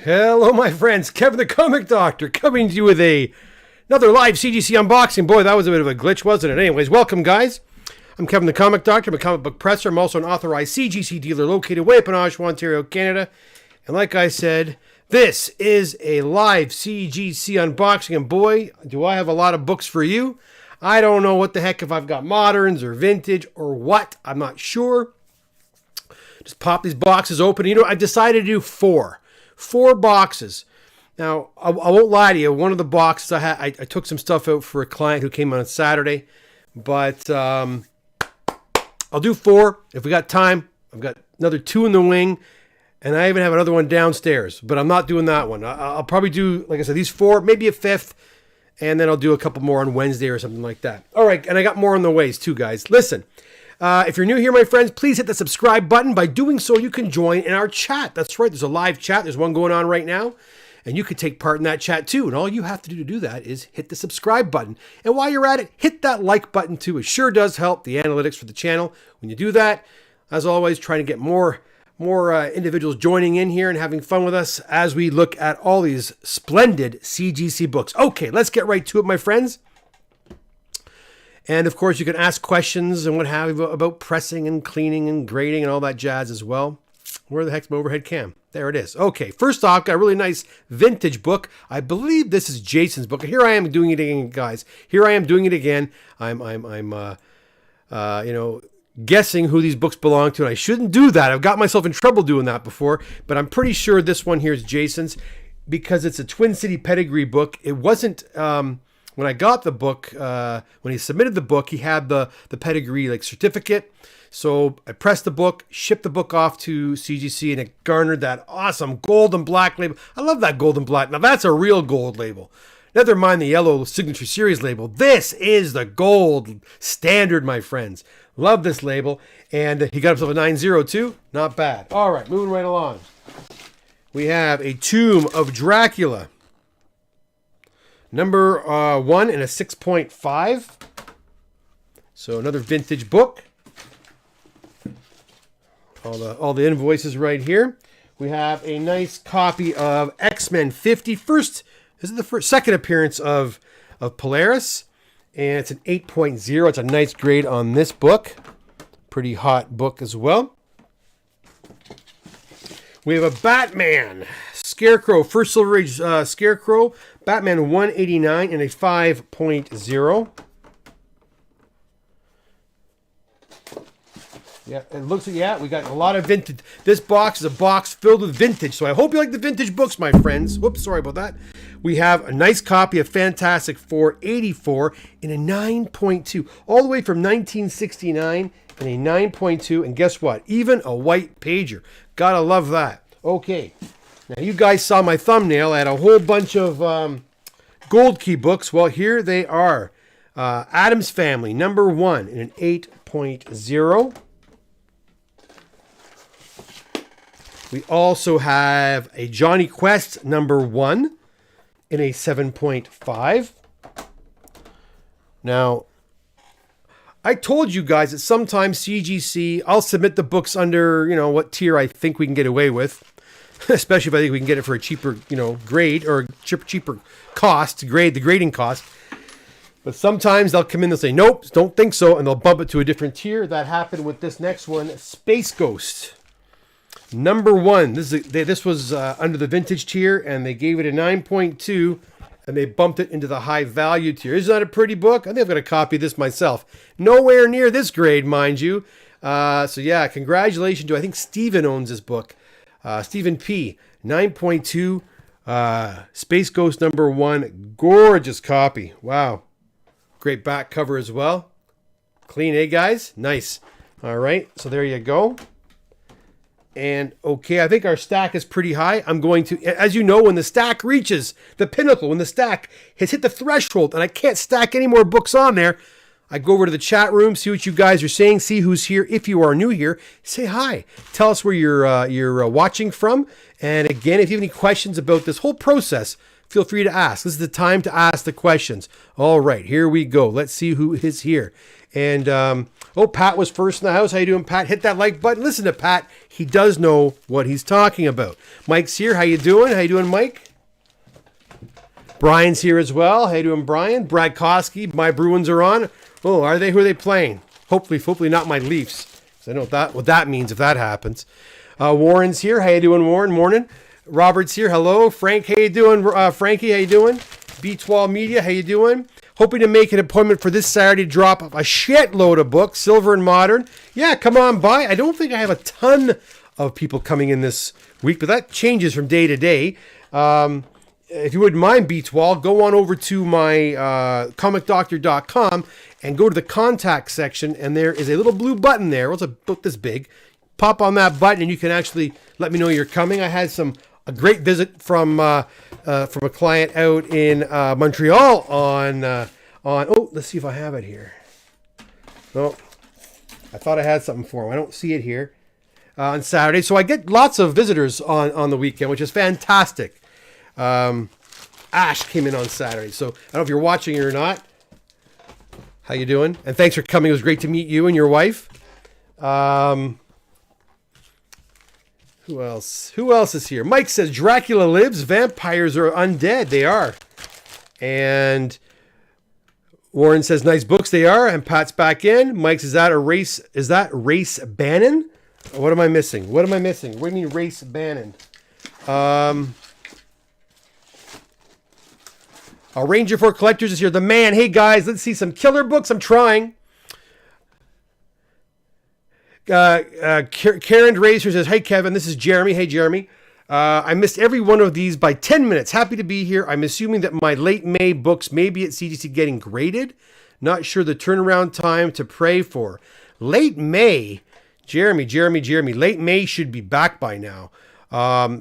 Hello, my friends. Kevin the Comic Doctor coming to you with another live CGC unboxing. Boy, that was a bit of a glitch, wasn't it? Anyways, welcome, guys. I'm Kevin the Comic Doctor. I'm a comic book presser. I'm also an authorized CGC dealer located way up in Oshawa, Ontario, Canada. And like I said, this is a live CGC unboxing. And boy, do I have a lot of books for you. I don't know what the heck if I've got moderns or vintage or what. I'm not sure. Just pop these boxes open. You know, I decided to do four boxes. Now, I won't lie to you. One of the boxes I took some stuff out for a client who came on Saturday, but I'll do four if we got time. I've got another two in the wing, and I even have another one downstairs, but I'm not doing that one. I'll probably do, like I said, these four, maybe a fifth, and then I'll do a couple more on Wednesday or something like that. All right, and I got more on the ways too, guys. Listen. If you're new here, my friends, please hit the subscribe button. By doing so, you can join in our chat. That's right. There's a live chat. There's one going on right now. And you could take part in that chat too. And all you have to do that is hit the subscribe button. And while you're at it, hit that like button too. It sure does help the analytics for the channel. When you do that, as always, trying to get more individuals joining in here and having fun with us as we look at all these splendid CGC books. Okay, let's get right to it, my friends. And of course, you can ask questions and what have you about pressing and cleaning and grading and all that jazz as well. Where the heck's my overhead cam? There it is. Okay, first off, got a really nice vintage book. I believe this is Jason's book. Here I am doing it again, guys. Here I am doing it again. I'm guessing who these books belong to. And I shouldn't do that. I've got myself in trouble doing that before. But I'm pretty sure this one here is Jason's because it's a Twin City pedigree book. It wasn't... When I got the book, when he submitted the book, he had the pedigree certificate. So I pressed the book, shipped the book off to CGC, and it garnered that awesome gold and black label. I love that gold and black. Now that's a real gold label. Never mind the yellow signature series label. This is the gold standard, my friends. Love this label. And he got himself a 902. Not bad. All right, moving right along. We have a Tomb of Dracula. Number 1 in a 6.5. So another vintage book. All the invoices right here. We have a nice copy of X-Men 50. Second appearance of Polaris. And it's an 8.0. It's a nice grade on this book. Pretty hot book as well. We have a Batman Scarecrow, first Silver Age Scarecrow, Batman 189 and a 5.0. Yeah, it looks like, we got a lot of vintage. This box is a box filled with vintage, so I hope you like the vintage books, my friends. Whoops, sorry about that. We have a nice copy of Fantastic Four 84 in a 9.2, all the way from 1969 in a 9.2, and guess what? Even a white pager. Gotta love that. Okay. Now, you guys saw my thumbnail. I had a whole bunch of Gold Key books. Well, here they are. Addams Family, number 1 in an 8.0. We also have a Johnny Quest, number 1 in a 7.5. Now, I told you guys that sometimes CGC, I'll submit the books under, what tier I think we can get away with. Especially if I think we can get it for a cheaper, grade or cheaper cost to grade, the grading cost. But sometimes they'll come in and say, nope, don't think so. And they'll bump it to a different tier. That happened with this next one, Space Ghost. Number 1. This was under the vintage tier and they gave it a 9.2 and they bumped it into the high value tier. Isn't that a pretty book? I think I've got a copy of this myself. Nowhere near this grade, mind you. So yeah, congratulations to, I think Steven owns this book. Stephen P. 9.2. Space Ghost number 1. Gorgeous copy. Wow. Great back cover as well. Clean, eh, guys? Nice. All right. So there you go. And okay, I think our stack is pretty high. I'm going to, as you know, when the stack reaches the pinnacle, when the stack has hit the threshold and I can't stack any more books on there, I go over to the chat room, see what you guys are saying, see who's here. If you are new here, say hi. Tell us where you're watching from. And again, if you have any questions about this whole process feel free to ask. This is the time to ask the questions. All right, here we go. Let's see who is here. And, Pat was first in the house. How you doing, Pat? Hit that like button. Listen to Pat. He does know what he's talking about. Mike's here. How you doing? How you doing, Mike? Brian's here as well. How you doing, Brian? Brad Koski. My Bruins are on. Oh, are they? Who are they playing? Hopefully not my Leafs. I know what that means if that happens. Warren's here. How you doing, Warren? Morning. Robert's here. Hello. Frank, how you doing? Frankie, how you doing? B12 Media, how you doing? Hoping to make an appointment for this Saturday to drop a shitload of books, Silver and Modern. Yeah, come on by. I don't think I have a ton of people coming in this week, but that changes from day to day. If you wouldn't mind, B12, go on over to my comicdoctor.com and go to the contact section, and there is a little blue button there. Well, it's about this big. Pop on that button, and you can actually let me know you're coming. I had a great visit from a client out in Montreal on let's see if I have it here. No, I thought I had something for him. I don't see it here on Saturday. So I get lots of visitors on the weekend, which is fantastic. Ash came in on Saturday, so I don't know if you're watching it or not. How you doing? And thanks for coming. It was great to meet you and your wife. Who else? Who else is here? Mike says Dracula lives. Vampires are undead. They are. And Warren says nice books they are. And Pat's back in. Mike says, is that Race Bannon? What am I missing? What do you mean Race Bannon? Our Ranger for Collectors is here. The man. Hey guys, let's see some killer books. I'm trying. Karen Razor says, hey Kevin, this is Jeremy. Hey Jeremy. I missed every one of these by 10 minutes. Happy to be here. I'm assuming that my late May books may be at CGC getting graded. Not sure the turnaround time to pray for. Late May. Jeremy. Late May should be back by now.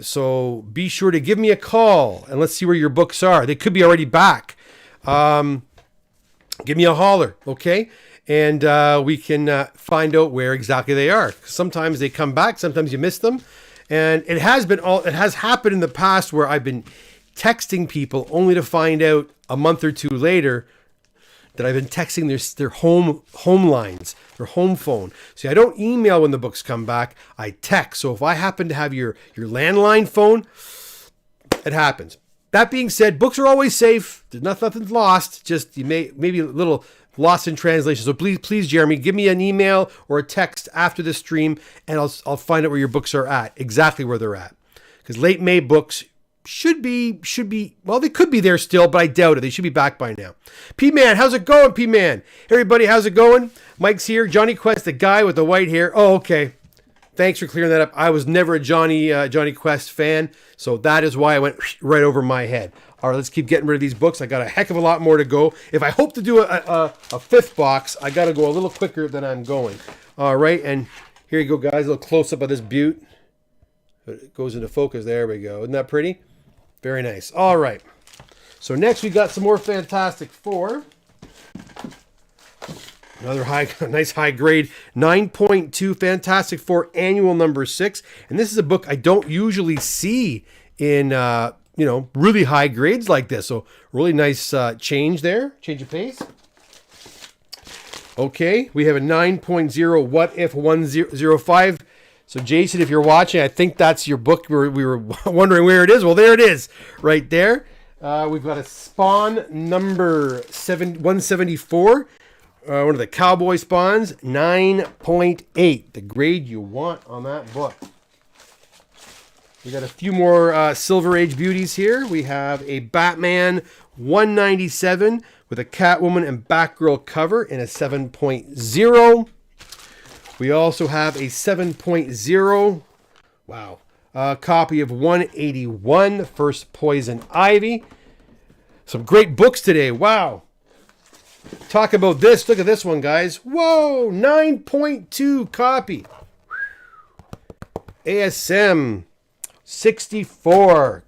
So be sure to give me a call and let's see where your books are. They could be already back. Give me a holler, okay? And we can find out where exactly they are. Sometimes they come back, sometimes you miss them. And it has happened in the past where I've been texting people only to find out a month or two later that I've been texting their home lines, their home phone. See, I don't email when the books come back. I text. So if I happen to have your landline phone, it happens. That being said, books are always safe. There's nothing's lost. Just maybe a little lost in translation. So please, Jeremy, give me an email or a text after the stream, and I'll find out where your books are at, exactly where they're at. Because late May books should be, well, they could be there still, but I doubt it. They should be back by now. P-Man, how's it going, P-Man? Hey, everybody, how's it going? Mike's here. Johnny Quest, the guy with the white hair. Oh, okay. Thanks for clearing that up. I was never a Johnny Quest fan, so that is why I went right over my head. All right, let's keep getting rid of these books. I got a heck of a lot more to go. If I hope to do a fifth box, I got to go a little quicker than I'm going. All right, and here you go, guys. A little close-up of this beaut. It goes into focus. There we go. Isn't that pretty? Very nice. All right. So next we got some more Fantastic Four. Another nice high grade 9.2 Fantastic Four annual number 6. And this is a book I don't usually see in, really high grades like this. So really nice change there. Change of pace. Okay. We have a 9.0 What If 105. So Jason, if you're watching, I think that's your book. We were wondering where it is. Well, there it is right there. We've got a Spawn number 174. One of the Cowboy Spawns, 9.8. The grade you want on that book. We got a few more Silver Age beauties here. We have a Batman 197 with a Catwoman and Batgirl cover in a 7.0. We also have a 7.0, copy of 181, First Poison Ivy. Some great books today, wow. Talk about this, look at this one, guys. Whoa, 9.2 copy. ASM 64.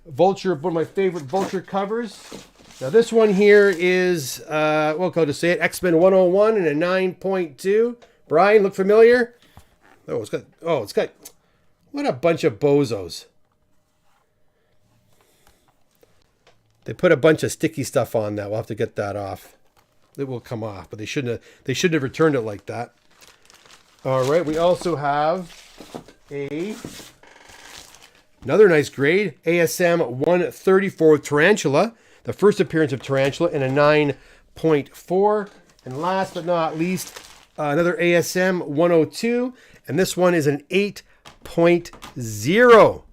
Vulture, one of my favorite Vulture covers. Now this one here is, I'll just say it, X-Men 101 and a 9.2. Brian, look familiar? It's got, what a bunch of bozos. They put a bunch of sticky stuff on that. We'll have to get that off. It will come off, but they shouldn't have returned it like that. All right, we also have another nice grade, ASM 134 Tarantula, the first appearance of Tarantula in a 9.4. And last but not least, another ASM 102, and this one is an 8.0.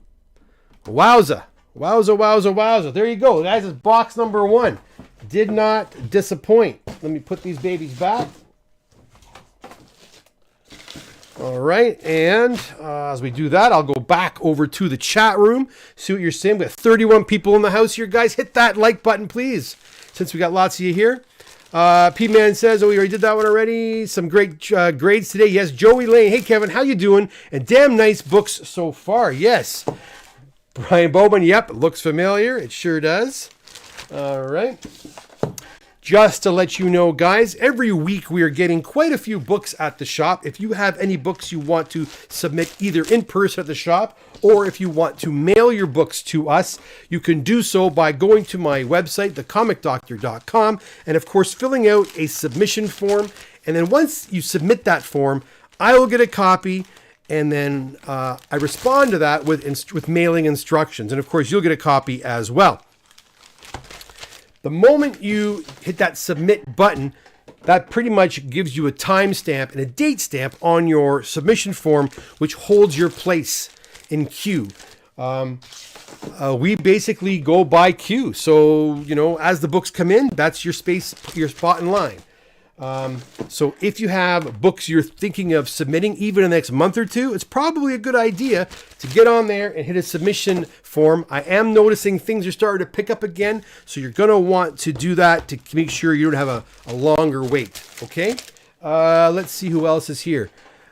Wowza. Wowza, wowza, wowza. There you go, guys. It's box number 1. Did not disappoint. Let me put these babies back. All right, and as we do that, I'll go back over to the chat room, see what you're saying. We got 31 people in the house here, guys. Hit that like button, please, since we got lots of you here. P-Man says, oh, we already did that one already. Some great grades today. Yes, Joey Lane. Hey, Kevin, how you doing? And damn nice books so far. Yes. Brian Bowman, yep, looks familiar. It sure does. All right. Just to let you know, guys, every week we are getting quite a few books at the shop. If you have any books you want to submit either in person at the shop or if you want to mail your books to us, you can do so by going to my website, thecomicdoctor.com, and of course filling out a submission form. And then once you submit that form, I will get a copy, and then I respond to that with mailing instructions. And of course, you'll get a copy as well. The moment you hit that submit button, that pretty much gives you a timestamp and a date stamp on your submission form, which holds your place in queue. We basically go by queue. So, you know, as the books come in, that's your space, your spot in line. So if you have books you're thinking of submitting even in the next month or two, it's probably a good idea to get on there and hit a submission form. I am noticing things are starting to pick up again, so you're going to want to do that to make sure you don't have a longer wait. Okay? Let's see who else is here.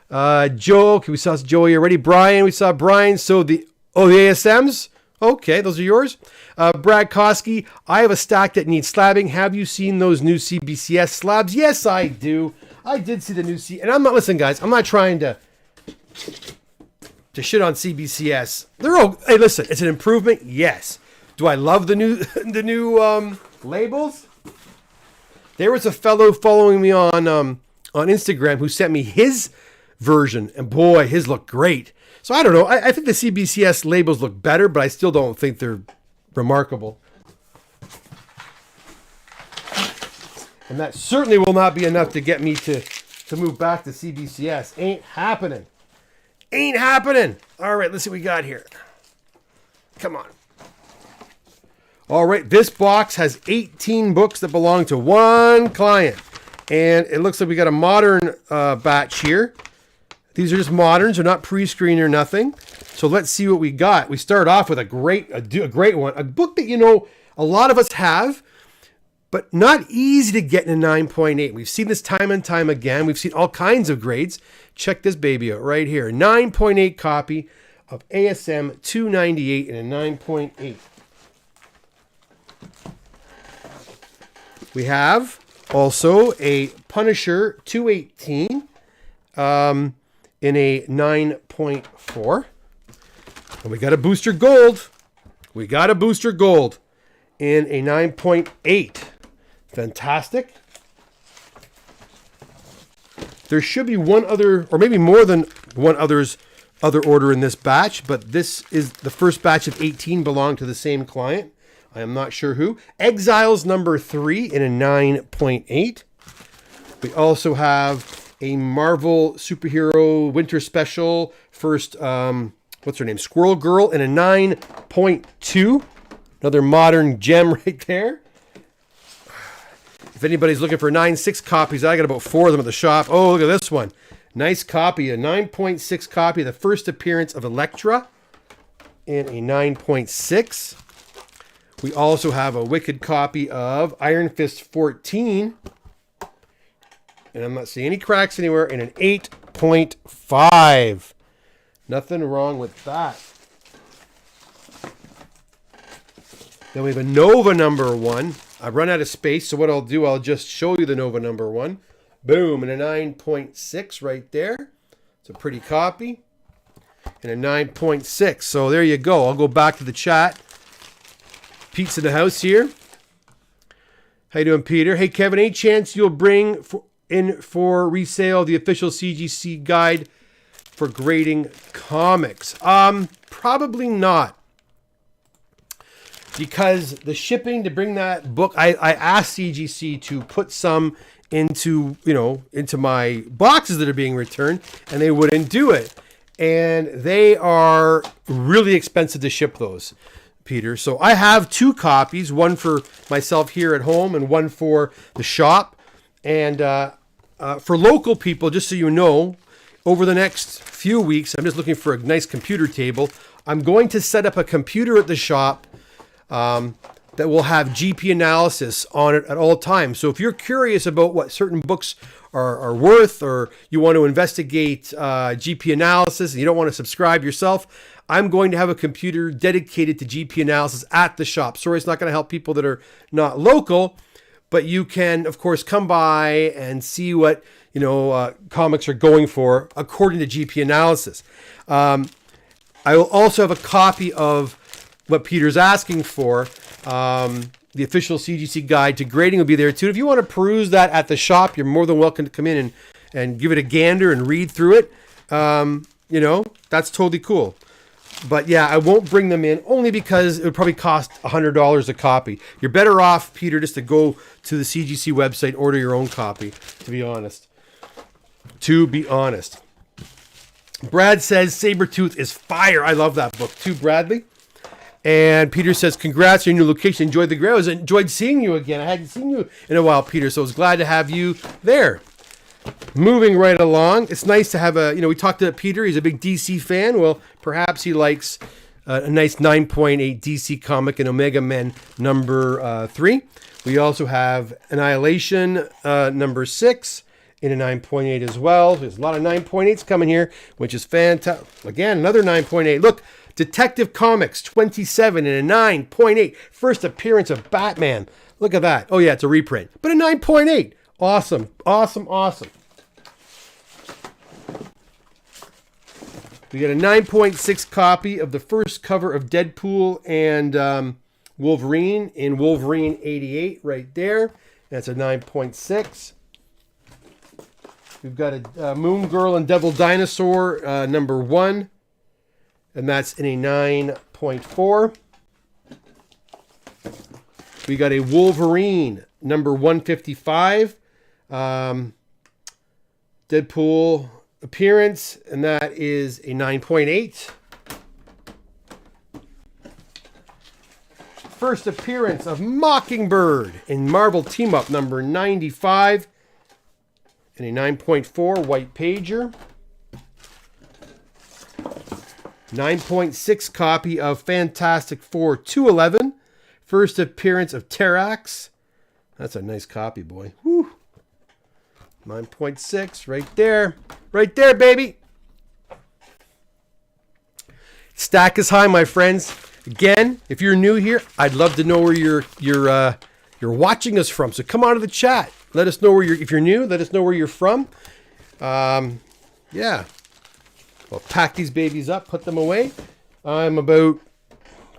Joe, okay, we saw Joey already. Brian, we saw Brian. So the ASMs. Okay, those are yours. Brad Koski, I have a stack that needs slabbing. Have you seen those new CBCS slabs? Yes, I do. I did see the new and I'm not, listen, guys, I'm not trying to shit on CBCS. Hey, listen, it's an improvement. Yes. Do I love the new labels? There was a fellow following me on Instagram who sent me his version, and boy, his looked great. So I don't know. I think the CBCS labels look better, but I still don't think they're remarkable. And that certainly will not be enough to get me to move back to CBCS. Ain't happening. Ain't happening. All right, let's see what we got here. Come on. All right, this box has 18 books that belong to one client. And it looks like we got a modern batch here. These are just moderns. They're not pre-screened or nothing. So let's see what we got. We start off with a great one. A book that, you know, a lot of us have, but not easy to get in a 9.8. We've seen this time and time again. We've seen all kinds of grades. Check this baby out right here. 9.8 copy of ASM 298 in a 9.8. We have also a Punisher 218. In a 9.4. And we got a booster gold. We got a booster gold in a 9.8. Fantastic. There should be one other, or maybe more than one other order in this batch, but this is the first batch of 18 belong to the same client. I am not sure who. Exiles number 3 in a 9.8. We also have a Marvel superhero winter special, first, what's her name? Squirrel Girl in a 9.2. Another modern gem right there. If anybody's looking for 9.6 copies, I got about 4 of them at the shop. Oh, look at this one. Nice copy, a 9.6 copy, the first appearance of Elektra in a 9.6. We also have a wicked copy of Iron Fist 14. And I'm not seeing any cracks anywhere, in an 8.5. Nothing wrong with that. Then we have a Nova number 1. I've run out of space, so what I'll do, I'll just show you the Nova number 1. Boom, and a 9.6 right there. It's a pretty copy. And a 9.6. So there you go. I'll go back to the chat. Pete's in the house here. How you doing, Peter? Hey, Kevin, any chance you'll bring in for resale the official CGC guide for grading comics? Probably not. Because the shipping to bring that book, I asked CGC to put some into my boxes that are being returned, and they wouldn't do it. And they are really expensive to ship those, Peter. So I have 2 copies, one for myself here at home and one for the shop. And for local people, just so you know, over the next few weeks, I'm just looking for a nice computer table. I'm going to set up a computer at the shop that will have GP analysis on it at all times. So if you're curious about what certain books are worth, or you want to investigate GP analysis and you don't want to subscribe yourself, I'm going to have a computer dedicated to GP analysis at the shop. Sorry, it's not going to help people that are not local, but you can, of course, come by and see what comics are going for according to GP analysis. I will also have a copy of what Peter's asking for. The official CGC guide to grading will be there too. If you want to peruse that at the shop, you're more than welcome to come in and give it a gander and read through it. That's totally cool. But yeah, I won't bring them in only because it would probably cost $100 a copy. You're better off, Peter, just to go to the CGC website, order your own copy, to be honest. Brad says Sabretooth is fire. I love that book too, Bradley. And Peter says, congrats on your new location. Enjoyed the grade. I enjoyed seeing you again. I hadn't seen you in a while, Peter, so I was glad to have you there. Moving right along, it's nice to have we talked to Peter. He's a big DC fan. Well, perhaps he likes a nice 9.8 DC comic in Omega Men number 3. We also have Annihilation number 6 in a 9.8 as well. There's a lot of 9.8s coming here, which is fantastic. Again, another 9.8. Look, Detective Comics 27 in a 9.8. First appearance of Batman. Look at that. Oh yeah, it's a reprint, but a 9.8. Awesome. We got a 9.6 copy of the first cover of Deadpool and Wolverine in Wolverine 88 right there. That's a 9.6. We've got a Moon Girl and Devil Dinosaur number 1. And that's in a 9.4. We got a Wolverine number 155. Deadpool appearance, and that is a 9.8. First appearance of Mockingbird in Marvel Team Up number 95. And a 9.4 white pager. 9.6 copy of Fantastic Four 211. First appearance of Terrax. That's a nice copy, boy. Whew. 9.6 right there. Right there, baby. Stack is high, my friends. Again, if you're new here, I'd love to know where you're watching us from. So come on to the chat. Let us know if you're new, let us know where you're from. Yeah. We'll pack these babies up, put them away. I'm about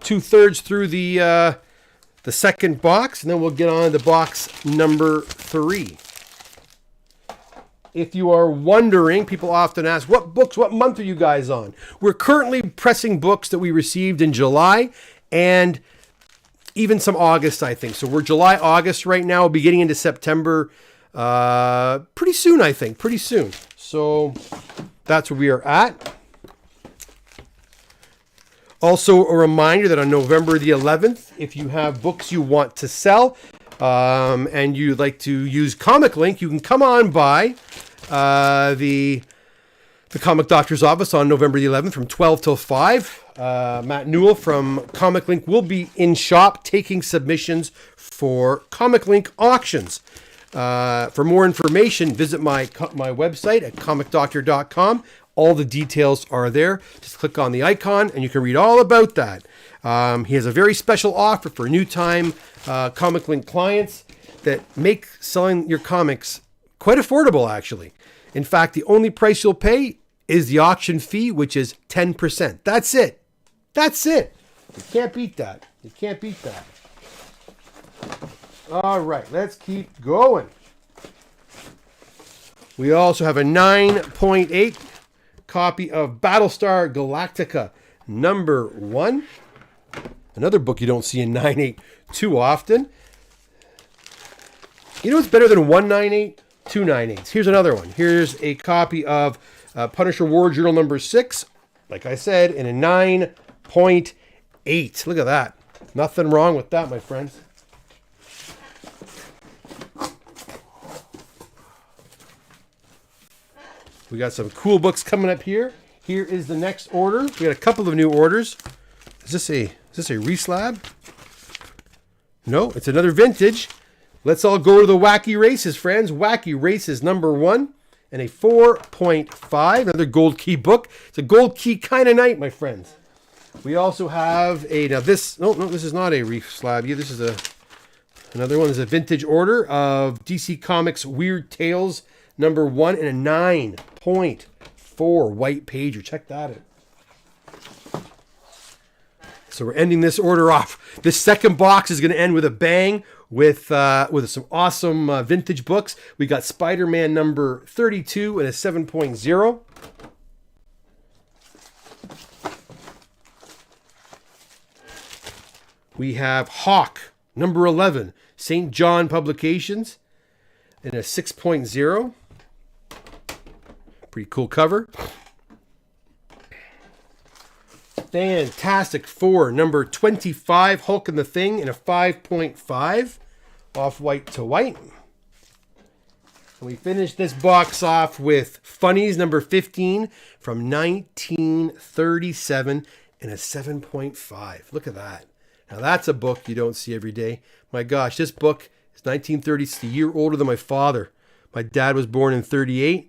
2/3 through the second box, and then we'll get on to box number 3. If you are wondering, people often ask, what month are you guys on? We're currently pressing books that we received in July and even some August, I think. So we're July, August right now. We'll be getting into September pretty soon, I think. Pretty soon. So that's where we are at. Also, a reminder that on November the 11th, if you have books you want to sell and you'd like to use Comic Link, you can come on by the Comic Doctor's office on November the 11th from 12 till 5. Matt Newell from Comic Link will be in shop taking submissions for Comic Link auctions. For more information, visit my website at comicdoctor.com. All the details are there. Just click on the icon and you can read all about that. He has a very special offer for new time Comic Link clients that make selling your comics quite affordable, actually. In fact, the only price you'll pay is the auction fee, which is 10%. That's it. You can't beat that. All right, let's keep going. We also have a 9.8 copy of Battlestar Galactica #1. Another book you don't see in 9.8 too often. You know what's better than 198? 298s. Here's another one. Here's a copy of Punisher War Journal #6. Like I said, in a 9.8. Look at that. Nothing wrong with that, my friends. We got some cool books coming up here. Here is the next order. We got a couple of new orders. Is this a reslab? No, it's another vintage. Let's all go to the Wacky Races, friends. Wacky Races #1 and a 4.5. Another gold key book. It's a gold key kind of night, my friends. We also have a, now this, no, this is not a reslab. This is another one. This is a vintage order of DC Comics Weird Tales #1 and a 9.4 white pager. Check that out. So we're ending this order off. This second box is going to end with a bang with some awesome vintage books. We got Spider-Man #32 and a 7.0. We have Hawk #11, St. John Publications in a 6.0. Pretty cool cover. Fantastic Four #25, Hulk and the Thing in a 5.5, off-white to white. And we finish this box off with Funnies #15 from 1937 in a 7.5. Look at that. Now that's a book you don't see every day. My gosh, this book is 1930. It's a year older than my father. My dad was born in 38.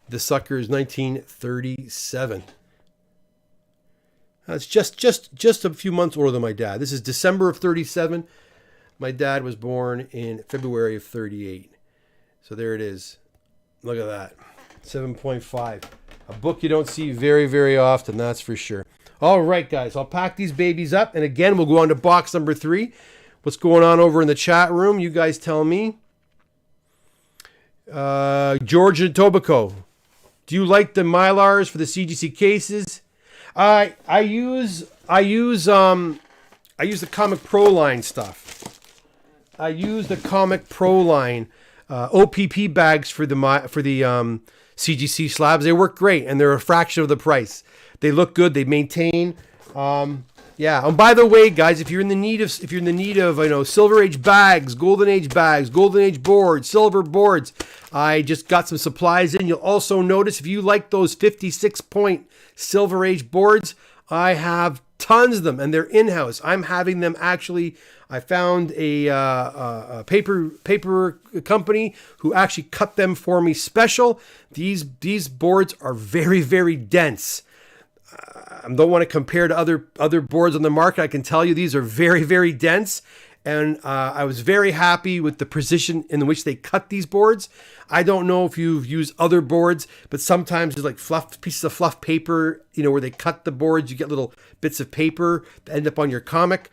This sucker is 1937. It's just a few months older than my dad. This is December of 37. My dad was born in February of 38. So there it is. Look at that. 7.5. A book you don't see very, very often, that's for sure. All right, guys. I'll pack these babies up. And again, we'll go on to box #3. What's going on over in the chat room? You guys tell me. George and Tobacco. Do you like the Mylars for the CGC cases? I use the Comic Pro line stuff. I use the Comic Pro line OPP bags for the CGC slabs. They work great and they're a fraction of the price. They look good. They maintain. Yeah. And by the way, guys, if you're in the need of Silver Age bags, Golden Age boards, silver boards, I just got some supplies in. You'll also notice if you like those 56-point Silver Age boards, I have tons of them, and they're in-house. I'm having them actually. I found a paper company who actually cut them for me special. These boards are very, very dense. I don't want to compare to other boards on the market. I can tell you these are very, very dense. And I was very happy with the precision in which they cut these boards. I don't know if you've used other boards, but sometimes there's like pieces of fluff paper, where they cut the boards. You get little bits of paper that end up on your comic.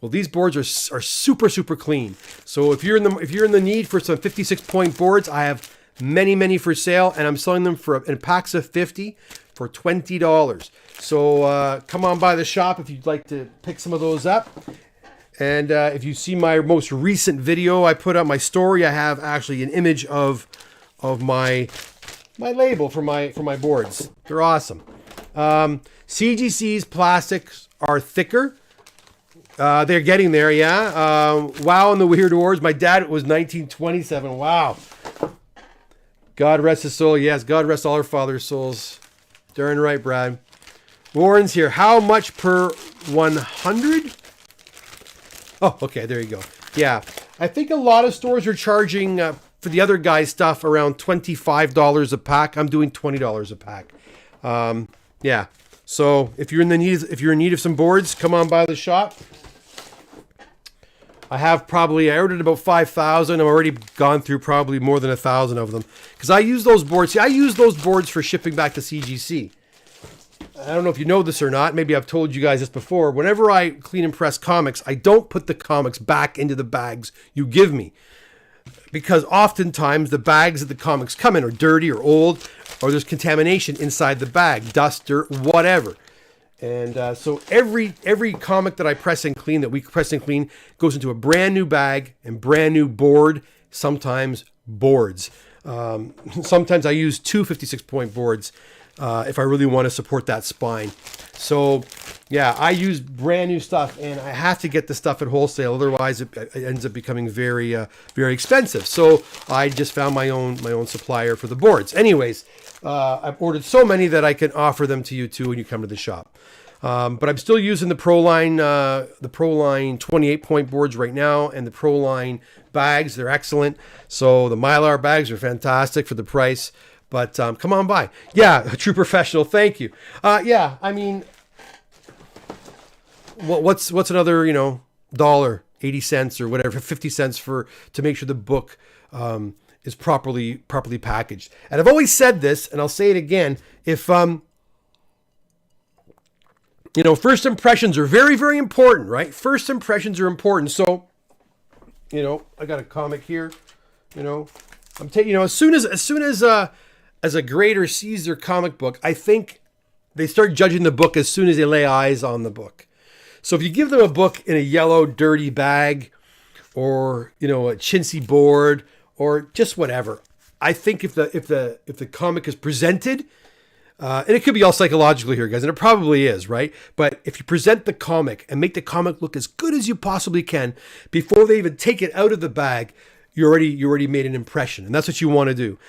Well, these boards are super, super clean. So if you're in the need for some 56-point boards, I have many for sale, and I'm selling them in packs of 50 for $20. So come on by the shop if you'd like to pick some of those up. And if you see my most recent video I put up, my story, I have actually an image of my label for my boards. They're awesome. CGC's plastics are thicker. They're getting there, yeah. Wow, and the Weird Wars. My dad was 1927. Wow. God rest his soul. Yes, God rest all our fathers' souls. Darn right, Brad. Warren's here. How much per 100? Oh, okay, there you go. Yeah, I think a lot of stores are charging for the other guy's stuff around $25 a pack. I'm doing $20 a pack. Yeah. So if you're in need of some boards, come on by the shop. I ordered about 5,000. I've already gone through probably more than 1,000 of them because I use those boards. See, I use those boards for shipping back to CGC. I don't know if you know this or not. Maybe I've told you guys this before. Whenever I clean and press comics, I don't put the comics back into the bags you give me. Because oftentimes the bags that the comics come in are dirty or old, or there's contamination inside the bag, dust, dirt, whatever. And so every comic that I press and clean, that we press and clean, goes into a brand new bag and brand new board, sometimes boards. Sometimes I use two 56-point boards if I really want to support that spine. So, yeah, I use brand new stuff, and I have to get the stuff at wholesale. Otherwise, it ends up becoming very, very expensive. So I just found my own supplier for the boards. Anyways, I've ordered so many that I can offer them to you too when you come to the shop. But I'm still using the ProLine 28-point boards right now, and the ProLine bags. They're excellent. So the Mylar bags are fantastic for the price. But come on by. Yeah, a true professional. Thank you. Yeah, I mean, what's another, dollar, 80 cents or whatever, 50 cents to make sure the book is properly packaged. And I've always said this, and I'll say it again. If first impressions are very, very important, right? First impressions are important. So, I got a comic here. I'm taking, as soon as a grader sees their comic book, I think they start judging the book as soon as they lay eyes on the book. So if you give them a book in a yellow, dirty bag, or a chintzy board, or just whatever, I think if the comic is presented, and it could be all psychological here, guys, and it probably is, right? But if you present the comic and make the comic look as good as you possibly can before they even take it out of the bag, you already made an impression, and that's what you want to do.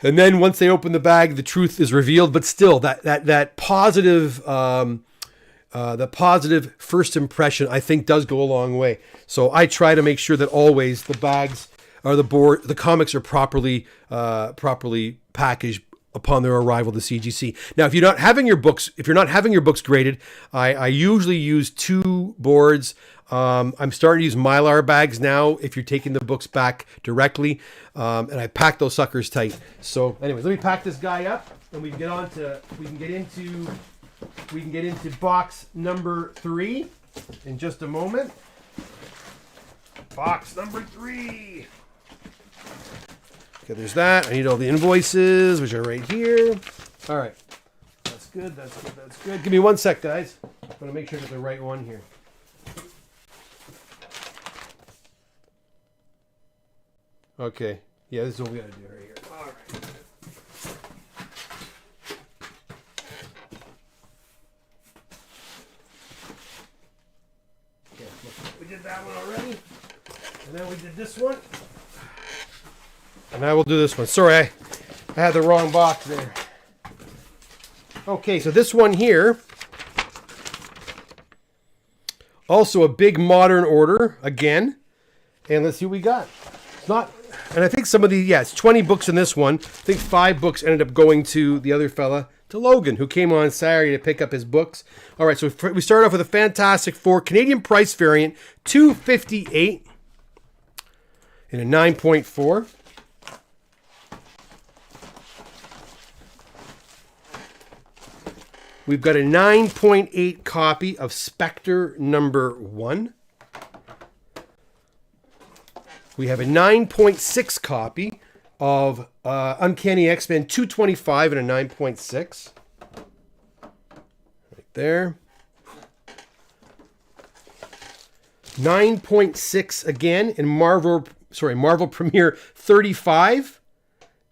And then once they open the bag, the truth is revealed. But still, that positive, the positive first impression, I think, does go a long way. So I try to make sure that always the bags or the comics are properly packaged upon their arrival to CGC. Now, if you're not having your books graded, I usually use two boards. I'm starting to use Mylar bags now if you're taking the books back directly, and I pack those suckers tight. So anyways, let me pack this guy up, and we can get into box number 3 in just a moment. Box number 3. Okay, there's that. I need all the invoices, which are right here. All right, that's good. Give me one sec, guys. I'm gonna make sure I get the right one here. Okay. Yeah, this is what we gotta do right here. All right. Okay, we did that one already. And then we did this one. And I will do this one. Sorry, I had the wrong box there. Okay, so this one here. Also a big modern order again. And let's see what we got. It's not... And I think some of the, it's 20 books in this one. I think 5 books ended up going to the other fella, to Logan, who came on Saturday to pick up his books. All right, so we start off with a Fantastic Four Canadian price variant, $2.58 in a 9.4. We've got a 9.8 copy of Spectre number 1. We have a 9.6 copy of Uncanny X-Men 225 and a 9.6. Right there. 9.6 again in Marvel Premiere 35.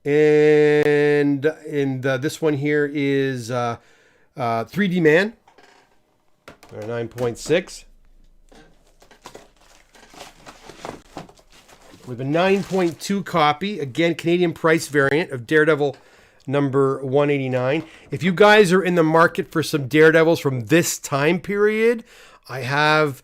And this one here is 3D Man. 9.6. We have a 9.2 copy, again, Canadian price variant of Daredevil number 189. If you guys are in the market for some Daredevils from this time period, I have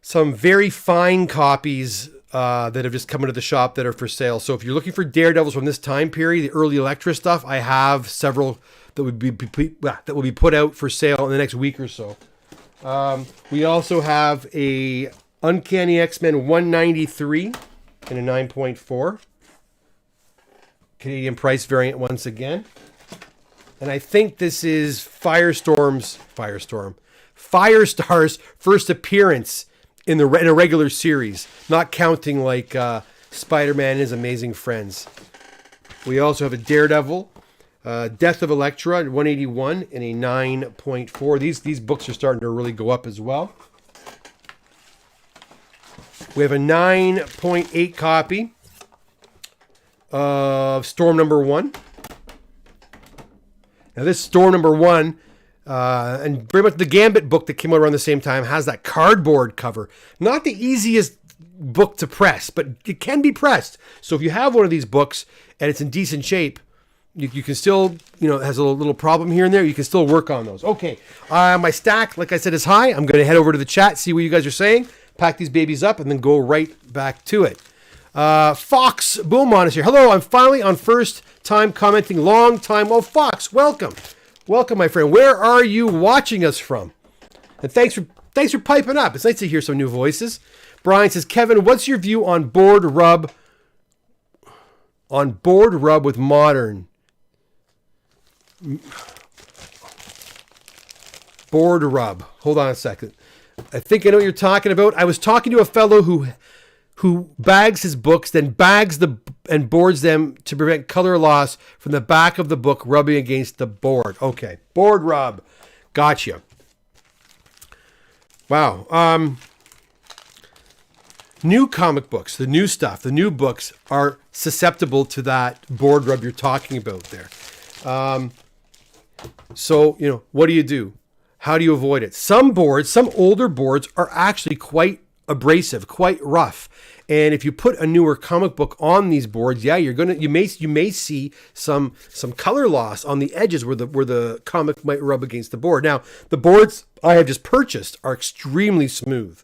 some very fine copies that have just come into the shop that are for sale. So if you're looking for Daredevils from this time period, the early Elektra stuff, I have several that will be put out for sale in the next week or so. We also have a Uncanny X-Men 193 in a 9.4. Canadian price variant once again. And I think this is Firestar's first appearance in a regular series, not counting like Spider-Man and His Amazing Friends. We also have a Daredevil, Death of Elektra at 181 and a 9.4. These books are starting to really go up as well. We have a 9.8 copy of Storm number 1. Now this Storm number 1, and very much the Gambit book that came out around the same time, has that cardboard cover. Not the easiest book to press, but it can be pressed. So if you have one of these books and it's in decent shape, you can still, it has a little problem here and there. You can still work on those. Okay, my stack, like I said, is high. I'm going to head over to the chat, see what you guys are saying, pack these babies up, and then go right back to it. Fox Beaumont is here. Hello, I'm finally on first time commenting, long time. Oh, Fox, welcome. Welcome, my friend. Where are you watching us from? And thanks for piping up. It's nice to hear some new voices. Brian says, Kevin, what's your view on board rub with modern? Board rub. Hold on a second. I think I know what you're talking about. I was talking to a fellow who bags his books, then bags and boards them to prevent color loss from the back of the book rubbing against the board. Okay, board rub. Gotcha. Wow. New comic books, the new stuff, the new books are susceptible to that board rub you're talking about there. So, what do you do? How do you avoid it? Some older boards are actually quite abrasive, quite rough. And if you put a newer comic book on these boards, you may see some color loss on the edges where the comic might rub against the board. Now, the boards I have just purchased are extremely smooth.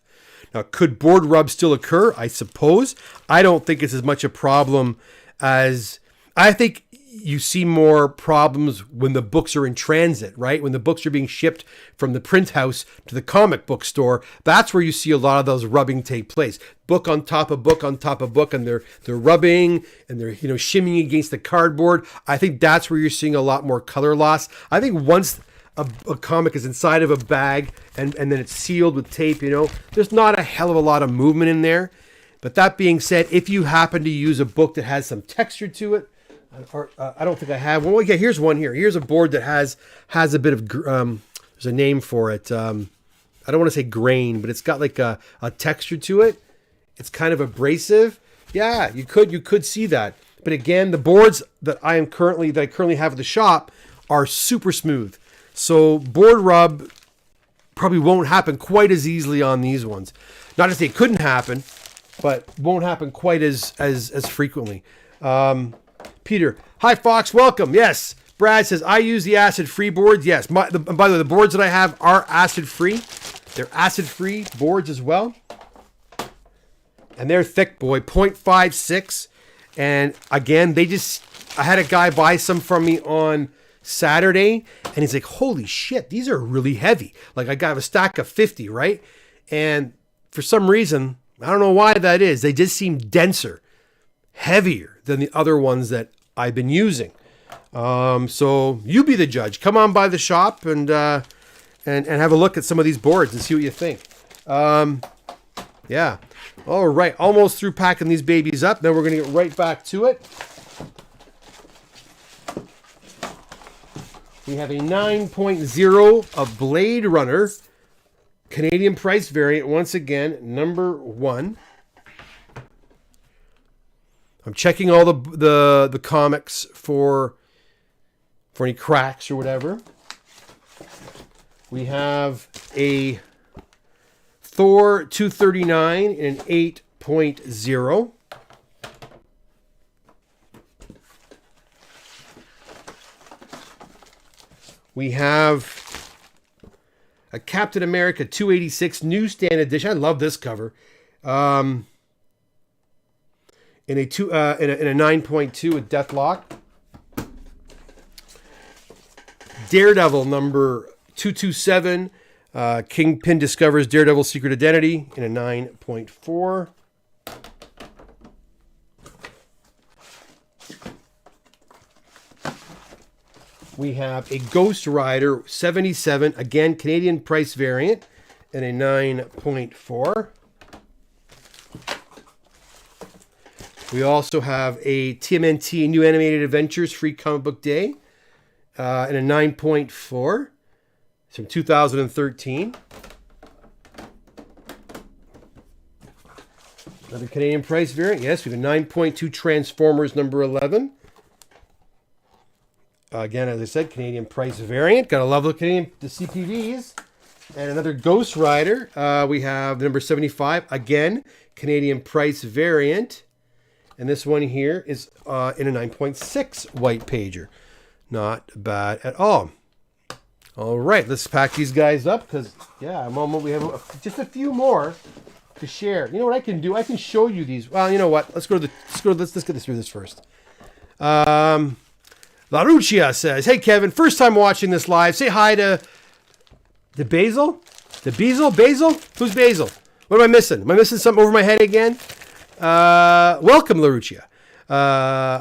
Now, could board rub still occur? I suppose. I don't think it's as much a problem as I think you see more problems when the books are in transit, right? When the books are being shipped from the print house to the comic book store, that's where you see a lot of those rubbing take place. Book on top of book on top of book, and they're rubbing and they're shimmying against the cardboard. I think that's where you're seeing a lot more color loss. I think once a comic is inside of a bag and then it's sealed with tape, there's not a hell of a lot of movement in there. But that being said, if you happen to use a book that has some texture to it, I don't think I have one. Well, yeah, here's one here. Here's a board that has a bit of, there's a name for it. I don't want to say grain, but it's got like a texture to it. It's kind of abrasive. Yeah, you could see that. But again, the boards that I currently have at the shop are super smooth. So board rub probably won't happen quite as easily on these ones. Not to say it couldn't happen, but won't happen quite as frequently. Peter, hi Fox, welcome. Yes, Brad says I use the acid-free boards. Yes, by the way, the boards that I have are acid-free. They're acid-free boards as well, and they're thick, boy, 0.56. And again, I had a guy buy some from me on Saturday, and he's like, "Holy shit, these are really heavy." Like I got a stack of 50, right? And for some reason, I don't know why that is. They just seem denser, heavier than the other ones that I've been using. So you be the judge. Come on by the shop and have a look at some of these boards and see what you think. Yeah. All right. Almost through packing these babies up. Then we're going to get right back to it. We have a 9.0 of Blade Runner, Canadian price variant, once again, number 1. I'm checking all the comics for any cracks or whatever. We have a Thor 239 in an 8.0. We have a Captain America 286 newsstand edition. I love this cover. In a 9.2 with Deathlock. Daredevil number 227. Kingpin discovers Daredevil's secret identity in a 9.4. We have a Ghost Rider 77, again, Canadian price variant, and a 9.4. We also have a TMNT New Animated Adventures Free Comic Book Day, and a 9.4. It's from 2013. Another Canadian price variant. Yes, we have a 9.2 Transformers number 11. Again, as I said, Canadian price variant. Gotta love the CPVs. And another Ghost Rider. We have the number 75. Again, Canadian price variant. And this one here is in a 9.6 white pager. Not bad at all. All right, let's pack these guys up because, yeah, we have just a few more to share. You know what I can do? I can show you these. Well, you know what? Let's get through this first. La Ruccia says, "Hey Kevin, first time watching this live. Say hi to the Basil. Basil? Who's Basil? What am I missing? Am I missing something over my head again? Welcome, La Ruccia.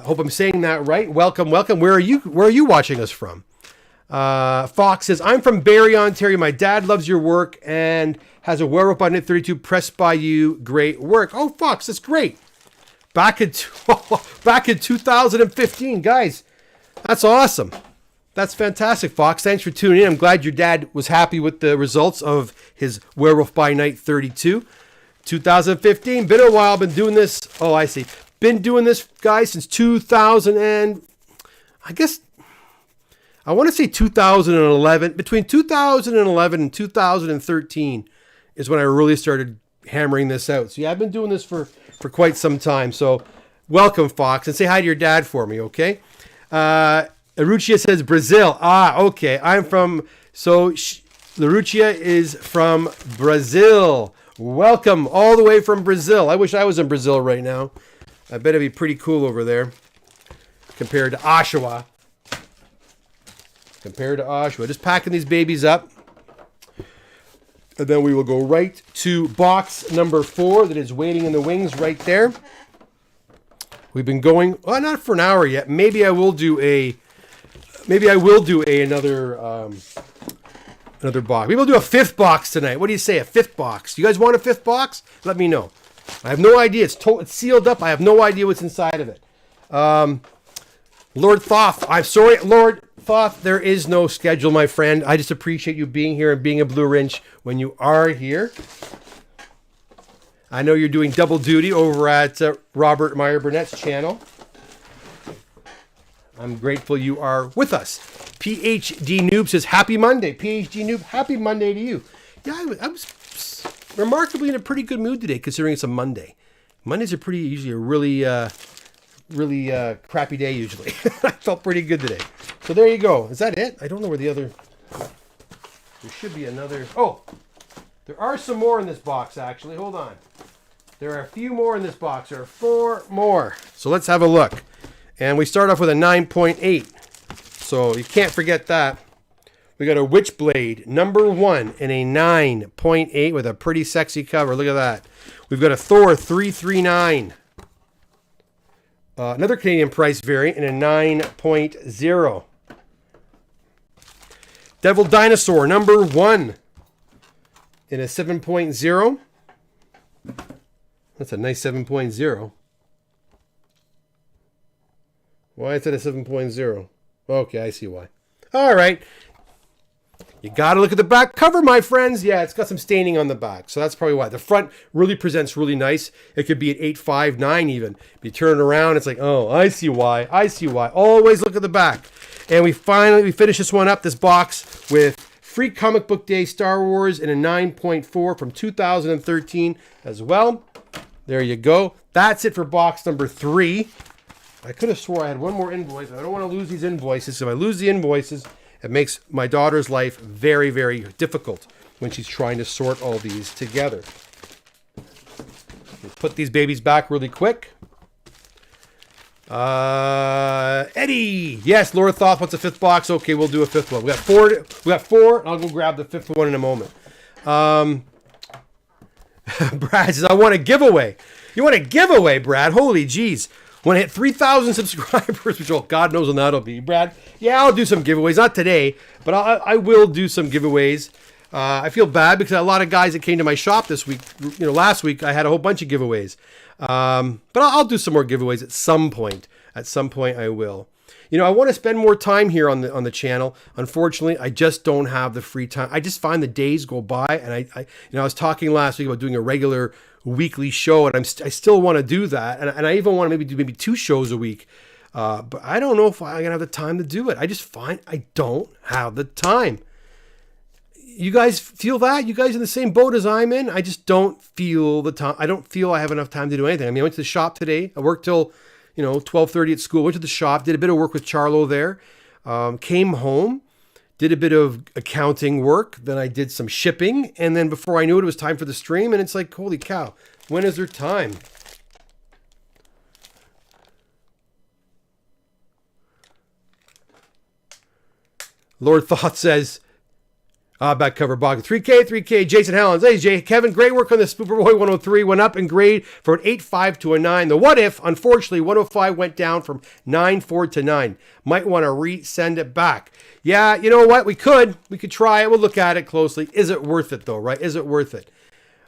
Hope I'm saying that right. Welcome. Where are you watching us from? Fox says, I'm from Barrie, Ontario. My dad loves your work and has a Werewolf by Night 32 pressed by you. Great work. Oh, Fox, that's great. Back in 2015, guys. That's awesome. That's fantastic, Fox. Thanks for tuning in. I'm glad your dad was happy with the results of his Werewolf by Night 32. 2015. Been a while. Been doing this. Oh, I see. Been doing this, guys, since 2000 and I guess I want to say 2011. Between 2011 and 2013 is when I really started hammering this out. So yeah, I've been doing this for quite some time. So welcome, Fox, and say hi to your dad for me, okay? Laruccia says Brazil. Okay. Laruccia is from Brazil. Welcome all the way from Brazil. I wish I was in Brazil right now. I bet it'd be pretty cool over there compared to Oshawa. Just packing these babies up. And then we will go right to box number 4 that is waiting in the wings right there. We've been going, well, not for an hour yet. Maybe I will do another box. Maybe we'll do a 5th box tonight. What do you say, a 5th box? You guys want a 5th box? Let me know. I have no idea. It's sealed up. I have no idea what's inside of it. Lord Thoth, I'm sorry, Lord Thoth, there is no schedule, my friend. I just appreciate you being here and being a Blue Wrench when you are here. I know you're doing double duty over at Robert Meyer Burnett's channel. I'm grateful you are with us. PhD Noob says, Happy Monday. PhD Noob, happy Monday to you. Yeah, I was remarkably in a pretty good mood today, considering it's a Monday. Mondays are usually a really crappy day usually. I felt pretty good today. So there you go. Is that it? I don't know where the other... There should be another... Oh! There are some more in this box, actually. Hold on. There are a few more in this box. There are 4 more. So let's have a look. And we start off with a 9.8. So you can't forget that. We got a Witchblade number 1 in a 9.8 with a pretty sexy cover. Look at that. We've got a Thor 339. Another Canadian price variant in a 9.0. Devil Dinosaur number 1 in a 7.0. That's a nice 7.0. Why is it a 7.0? Okay, I see why. All right. You got to look at the back cover, my friends. Yeah, it's got some staining on the back. So that's probably why. The front really presents really nice. It could be at 8.59 even. If you turn it around, it's like, oh, I see why. Always look at the back. And we finish this one up, this box, with Free Comic Book Day Star Wars in a 9.4 from 2013 as well. There you go. That's it for box number 3. I could have swore I had one more invoice. I don't want to lose these invoices. If I lose the invoices, it makes my daughter's life very, very difficult when she's trying to sort all these together. Let's put these babies back really quick. Eddie. Yes, Lord Thoth wants a 5th box. Okay, we'll do a 5th one. We got 4. And I'll go grab the 5th one in a moment. Brad says, I want a giveaway. You want a giveaway, Brad? Holy jeez. When I hit 3,000 subscribers, which, oh, God knows when that'll be, Brad. Yeah, I'll do some giveaways. Not today, but I will do some giveaways. I feel bad because a lot of guys that came to my shop this week, last week, I had a whole bunch of giveaways. But I'll do some more giveaways at some point. At some point, I will. I want to spend more time here on the channel. Unfortunately, I just don't have the free time. I just find the days go by, and I was talking last week about doing a regular weekly show, and I still want to do that, and I even want to do maybe 2 shows a week. But I don't know if I'm gonna have the time to do it. I just find I don't have the time. You guys feel that? You guys in the same boat as I'm in? I just don't feel the time. I don't feel I have enough time to do anything. I mean, I went to the shop today. I worked till 12:30 at school. Went to the shop, did a bit of work with Charlo there. Came home, did a bit of accounting work. Then I did some shipping. And then before I knew it was time for the stream. And it's like, holy cow, when is there time? Lord Thought says, back cover box. 3K. Jason Hellens. Hey, Jay. Kevin, great work on the Superboy 103. Went up in grade from an 8.5 to a 9. The What If, unfortunately, 105 went down from 9.4 to 9. Might want to resend it back. Yeah, you know what? We could try it. We'll look at it closely. Is it worth it, though, right? Is it worth it?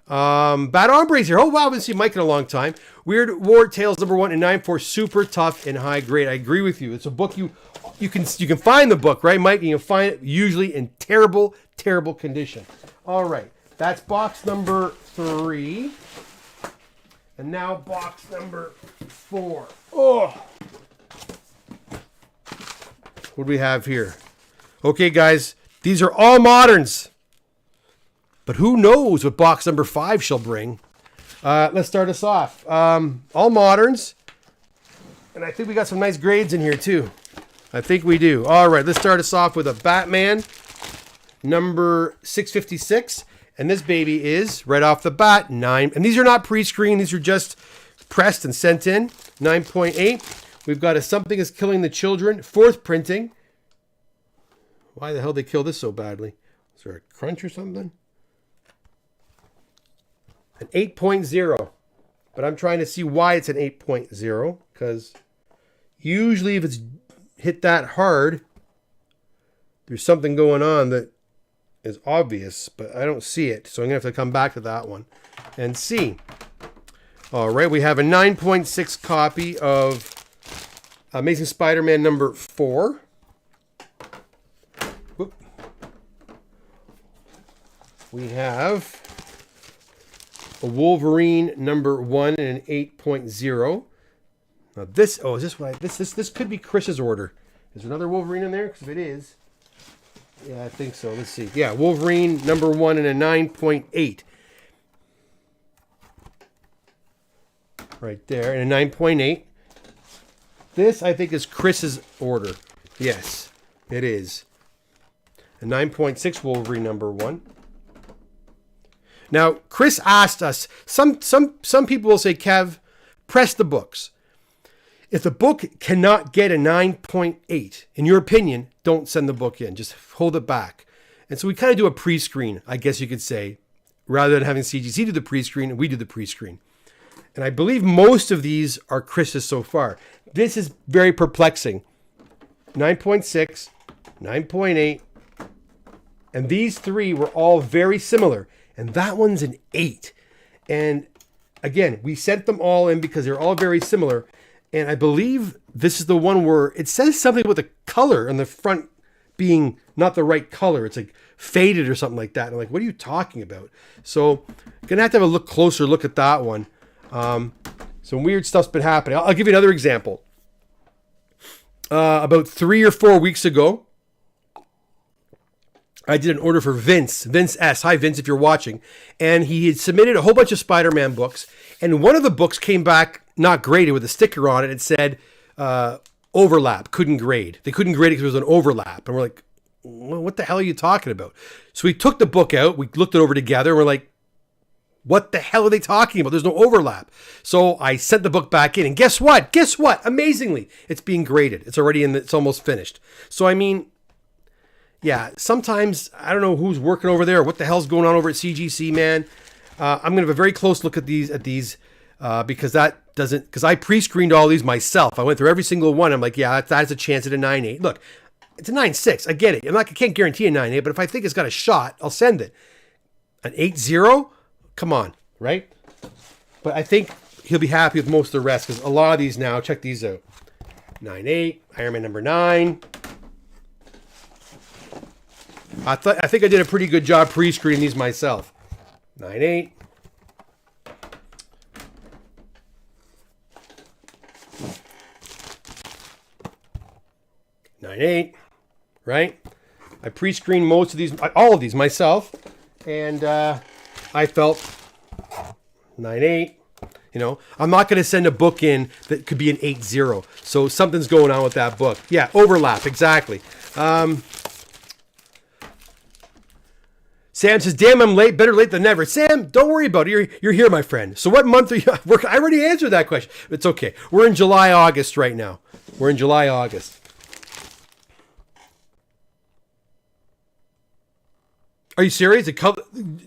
Bad Hombres here. Oh, wow. I haven't seen Mike in a long time. Weird War Tales #1 and 9.4. Super tough and high grade. I agree with you. It's a book you can find the book, right, Mike? And you'll find it usually in terrible condition. All right, that's box number 3, and now box number 4. Oh, what do we have here? Okay, guys, these are all moderns, but who knows what box number 5 shall bring? Let's start us off. All moderns, and I think we got some nice grades in here too. I think we do. All right, let's start us off with a Batman number 656. And this baby is, right off the bat, 9. And these are not pre-screened. These are just pressed and sent in. 9.8. We've got a Something is Killing the Children. 4th printing. Why the hell did they kill this so badly? Is there a crunch or something? An 8.0. But I'm trying to see why it's an 8.0. Because usually if it's hit that hard, there's something going on that is obvious, but I don't see it. So I'm going to have to come back to that one and see. All right, we have a 9.6 copy of Amazing Spider-Man number 4. Whoop. We have a Wolverine number 1 and an 8.0. Now this, is this what this could be Chris's order. Is there another Wolverine in there? Because if it is, yeah, I think so. Let's see. Yeah, Wolverine number 1 and a 9.8. Right there, and a 9.8. This, I think, is Chris's order. Yes, it is. A 9.6 Wolverine number 1. Now, Chris asked us, some people will say, Kev, press the books. If the book cannot get a 9.8, in your opinion, don't send the book in. Just hold it back. And so we kind of do a pre-screen, I guess you could say. Rather than having CGC do the pre-screen, we do the pre-screen. And I believe most of these are Chris's so far. This is very perplexing. 9.6, 9.8, and these 3 were all very similar. And that one's an 8. And again, we sent them all in because they're all very similar. And I believe this is the one where it says something with the color on the front being not the right color. It's like faded or something like that. And I'm like, what are you talking about? So going to have a closer look at that one. Some weird stuff's been happening. I'll give you another example. About 3 or 4 weeks ago, I did an order for Vince S. Hi, Vince, if you're watching. And he had submitted a whole bunch of Spider-Man books. And one of the books came back not graded with a sticker on it. It said overlap, couldn't grade. They couldn't grade it because it was an overlap. And we're like, well, what the hell are you talking about? So we took the book out. We looked it over together. And we're like, what the hell are they talking about? There's no overlap. So I sent the book back in. And guess what? Amazingly, it's being graded. It's already it's almost finished. So, I mean, yeah, sometimes I don't know who's working over there or what the hell's going on over at CGC, man. I'm going to have a very close look at these because that doesn't, because I pre-screened all these myself. I went through every single one. I'm like, yeah, that's a chance at a 9.8. Look, it's a 9.6. I get it. I can't guarantee a 9.8, but if I think it's got a shot, I'll send it. An 8.0? Come on, right? But I think he'll be happy with most of the rest, because a lot of these now, check these out. 9.8, Iron Man number 9. I think I did a pretty good job pre-screening these myself. 9.8. 9.8, right? I pre-screened most of these, all of these myself, and I felt 9.8. You know, I'm not going to send a book in that could be an 8.0. So something's going on with that book. Yeah, overlap, exactly. Sam says, damn, I'm late. Better late than never. Sam, don't worry about it. You're here, my friend. So what month are you? I already answered that question. It's okay. We're in July, August right now. We're in July, August. Are you serious?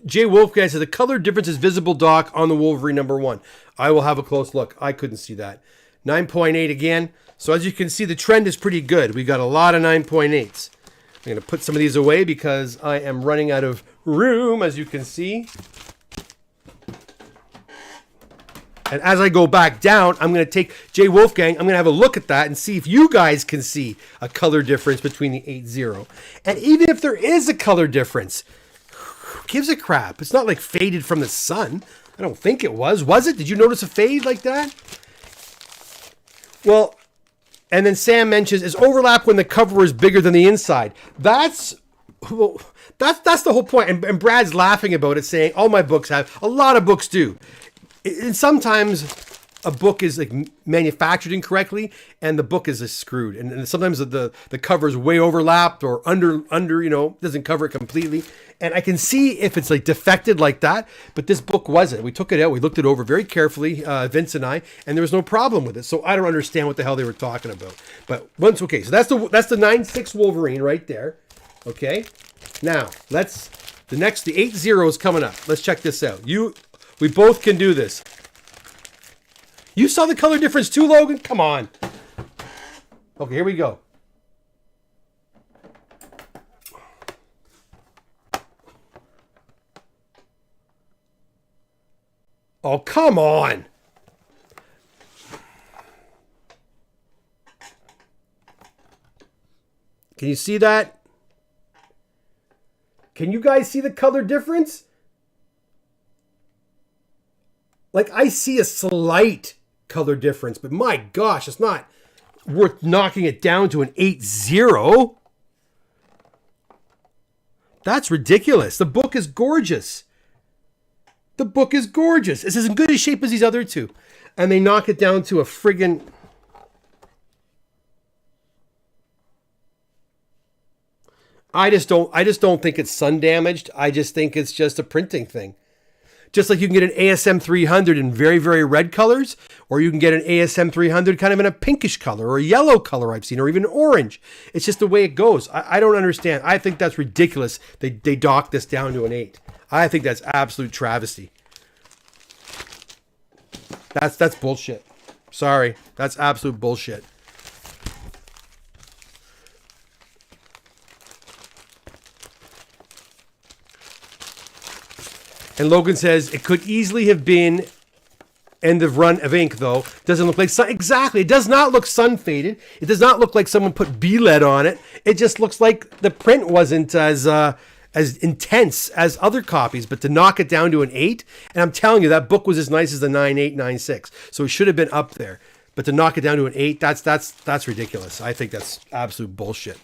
Jay Wolfgang says, the color difference is visible, Doc, on the Wolverine number 1. I will have a close look. I couldn't see that. 9.8 again. So as you can see, the trend is pretty good. We got a lot of 9.8s. I'm going to put some of these away because I am running out of room, as you can see. And as I go back down, I'm going to take Jay Wolfgang. I'm going to have a look at that and see if you guys can see a color difference between the 8.0. And even if there is a color difference, who gives a crap? It's not like faded from the sun. I don't think it was. Was it? Did you notice a fade like that? Well, and then Sam mentions, is overlap when the cover is bigger than the inside? That's the whole point. And Brad's laughing about it, saying, all my books have. A lot of books do. And sometimes a book is like manufactured incorrectly and the book is screwed. And sometimes the cover is way overlapped or under, doesn't cover it completely. And I can see if it's like defected like that, but this book wasn't. We took it out. We looked it over very carefully, Vince and I, and there was no problem with it. So I don't understand what the hell they were talking about. But okay. So that's the 9.6 Wolverine right there. Okay. Now the 8.0 is coming up. Let's check this out. We both can do this. You saw the color difference too, Logan? Come on. Okay, here we go. Oh, come on. Can you see that? Can you guys see the color difference? Like, I see a slight color difference, but my gosh, it's not worth knocking it down to an 8.0. That's ridiculous. The book is gorgeous. The book is gorgeous. It's as good a shape as these other two. And they knock it down to a friggin'... I just don't think it's sun damaged. I just think it's just a printing thing. Just like you can get an ASM 300 in very, very red colors, or you can get an ASM 300 kind of in a pinkish color or a yellow color I've seen, or even orange. It's just the way it goes. I don't understand. I think that's ridiculous. They docked this down to an 8. I think that's absolute travesty. That's bullshit. Sorry. That's absolute bullshit. And Logan says, it could easily have been end of run of ink, though. Doesn't look like sun. Exactly. It does not look sun faded. It does not look like someone put B-lead on it. It just looks like the print wasn't as intense as other copies. But to knock it down to an 8, and I'm telling you, that book was as nice as the 9.8, 9.6. So it should have been up there. But to knock it down to an 8, that's ridiculous. I think that's absolute bullshit.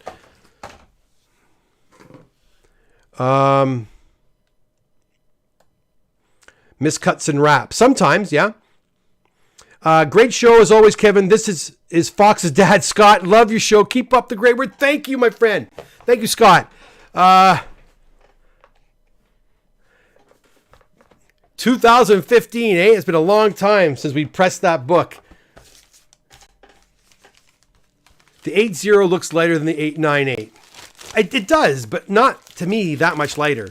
Miscuts and wraps. Sometimes, yeah. Great show as always, Kevin. This is Fox's dad, Scott. Love your show. Keep up the great work. Thank you, my friend. Thank you, Scott. 2015, eh? It's been a long time since we pressed that book. The 8.0 looks lighter than the 9.8. It does, but not, to me, that much lighter.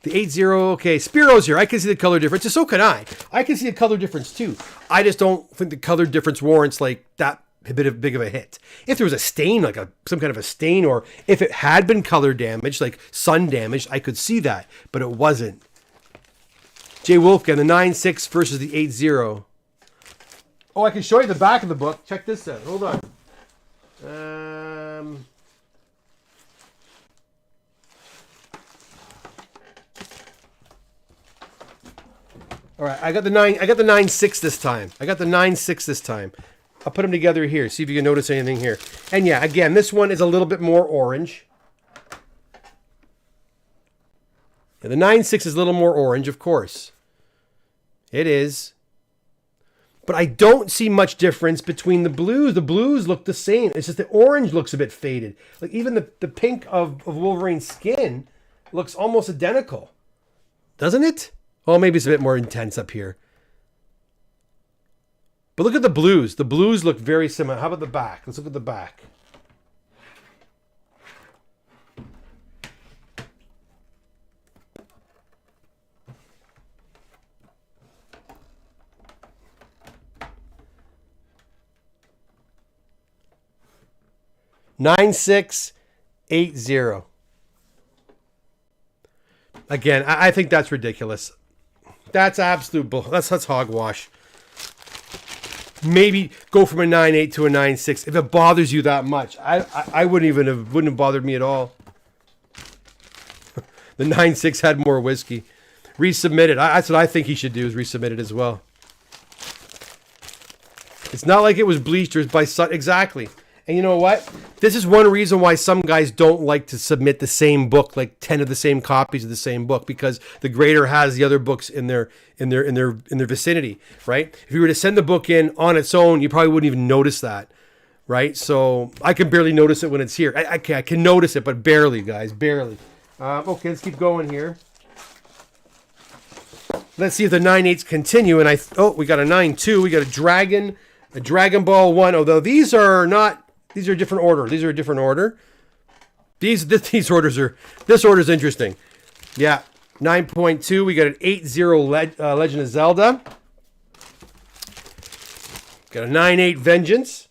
The 80, okay. Spiro's here. I can see the color difference. So can I. I can see the color difference too. I just don't think the color difference warrants like that big of a hit. If there was a stain, like some kind of a stain, or if it had been color damaged, like sun damaged, I could see that, but it wasn't. J. Wolfgang, the 9.6 versus the 8.0. Oh, I can show you the back of the book. Check this out. Hold on. All right, I got the 9.6 this time. I got the 9.6 this time. I'll put them together here. See if you can notice anything here. And yeah, again, this one is a little bit more orange. Yeah, the 9.6 is a little more orange, of course. It is. But I don't see much difference between the blues. The blues look the same. It's just the orange looks a bit faded. Like even the pink of Wolverine's skin looks almost identical. Doesn't it? Oh, maybe it's a bit more intense up here. But look at the blues. The blues look very similar. How about the back? Let's look at the back. Nine, 6, 8, 0. Again, I think that's ridiculous. That's absolute bull. That's hogwash. Maybe go from a 9.8 to a 9.6 if it bothers you that much. I wouldn't have bothered me at all. The 9.6 had more whiskey. Resubmit it. That's what I think he should do, is resubmit it as well. It's not like it was bleached or by sun. Exactly. And you know what? This is one reason why some guys don't like to submit the same book, like 10 of the same copies of the same book, because the grader has the other books in their vicinity, right? If you were to send the book in on its own, you probably wouldn't even notice that, right? So I can barely notice it when it's here. I can notice it, but barely, guys, barely. Okay, let's keep going here. Let's see if the 9.8s continue. And we got a 9.2. We got a Dragon Ball 1. Although these are a different order. These are a different order. This order's interesting. Yeah, 9.2. We got an 8.0 Legend of Zelda. Got a 9.8 Vengeance.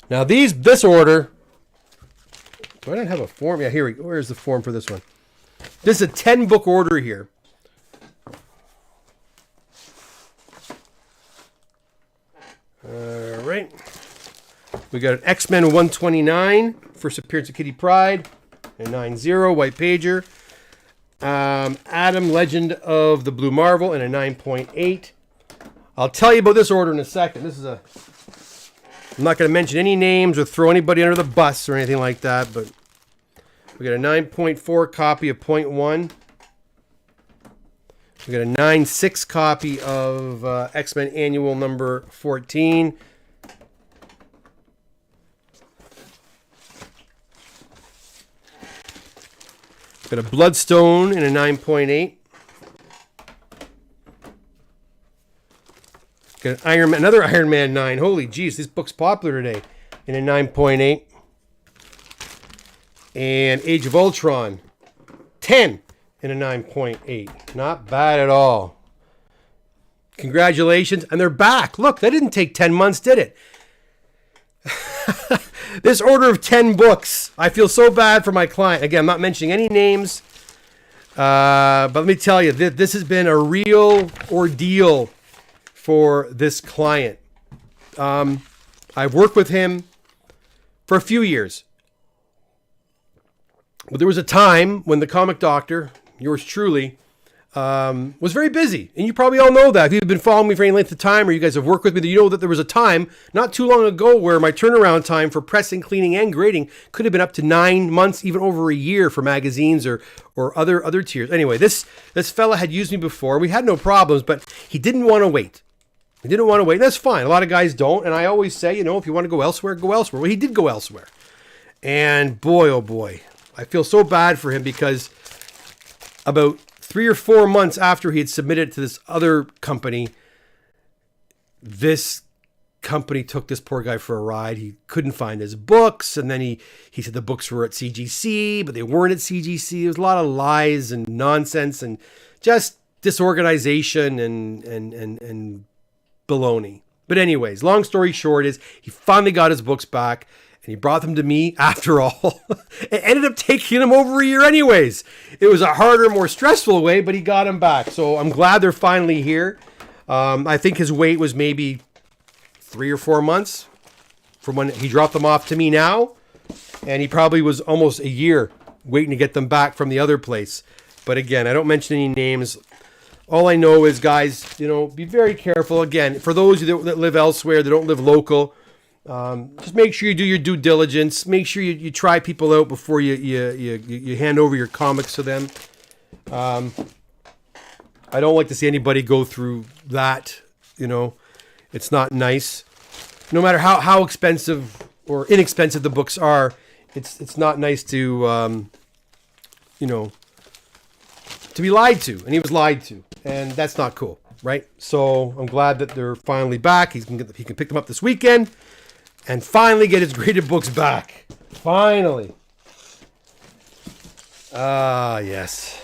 Now this order. Do I not have a form? Yeah, here we go. Where's the form for this one? This is a 10-book order here. All right. We got an X-Men 129, first appearance of Kitty Pryde, a 9.0 White Pager. Adam, Legend of the Blue Marvel, and a 9.8. I'll tell you about this order in a second. I'm not going to mention any names or throw anybody under the bus or anything like that, but we got a 9.4 copy of Point 1. We got a 9.6 copy of X-Men Annual number 14. Got a Bloodstone in a 9.8. Got another Iron Man 9. Holy jeez, this book's popular today. In a 9.8. And Age of Ultron 10 in a 9.8. Not bad at all. Congratulations. And they're back. Look, that didn't take 10 months, did it? This order of 10 books. I feel so bad for my client. Again, I'm not mentioning any names. But let me tell you, this has been a real ordeal for this client. I've worked with him for a few years. But there was a time when the comic doctor, yours truly, was very busy. And you probably all know that. If you've been following me for any length of time or you guys have worked with me, you know that there was a time not too long ago where my turnaround time for pressing, cleaning, and grading could have been up to 9 months, even over a year for magazines or other tiers. Anyway, this fella had used me before. We had no problems, but he didn't want to wait. He didn't want to wait. That's fine. A lot of guys don't. And I always say, if you want to go elsewhere, go elsewhere. Well, he did go elsewhere. And boy, oh boy, I feel so bad for him because about 3 or 4 months after he had submitted to this other company, this company took this poor guy for a ride. He couldn't find his books, and then he said the books were at CGC, but they weren't at CGC. There was a lot of lies and nonsense and just disorganization and baloney. But anyways, long story short is he finally got his books back, and he brought them to me after all. It ended up taking him over a year anyways. It was a harder, more stressful way, but he got them back. So I'm glad they're finally here. I think his wait was maybe 3 or 4 months from when he dropped them off to me now. And he probably was almost a year waiting to get them back from the other place. But again, I don't mention any names. All I know is, guys, be very careful. Again, for those of you that live elsewhere, that don't live local, just make sure you do your due diligence. Make sure you try people out before you hand over your comics to them. I don't like to see anybody go through that. It's not nice. No matter how expensive or inexpensive the books are, it's not nice to to be lied to. And he was lied to, and that's not cool, right? So I'm glad that they're finally back. He can pick them up this weekend and finally get his graded books back. Finally. Yes.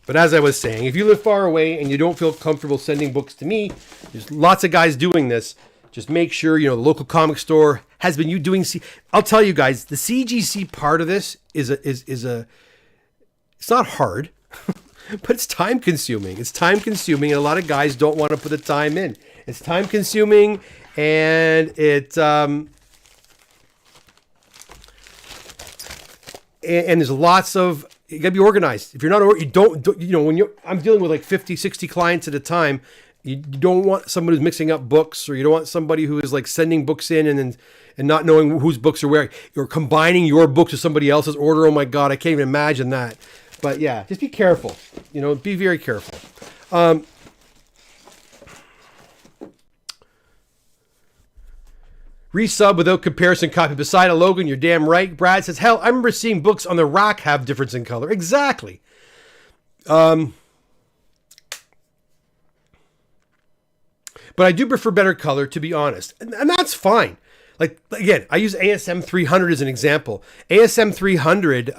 But as I was saying, if you live far away and you don't feel comfortable sending books to me, there's lots of guys doing this. Just make sure, the local comic store has been doing. I'll tell you guys, the CGC part of this is it's not hard, but it's time consuming. It's time consuming, and a lot of guys don't want to put the time in. It's time consuming, and and there's lots of. You gotta be organized. If you're not, you don't when I'm dealing with like 50, 60 clients at a time, you don't want somebody who's mixing up books, or you don't want somebody who is like sending books in and not knowing whose books are where. You're combining your books with somebody else's order. Oh my God, I can't even imagine that. But yeah, just be careful. Be very careful. Resub without comparison copy beside a Logan, you're damn right. Brad says, hell, I remember seeing books on the rack have difference in color. Exactly. But I do prefer better color, to be honest. And that's fine. Like, again, I use ASM 300 as an example. ASM 300,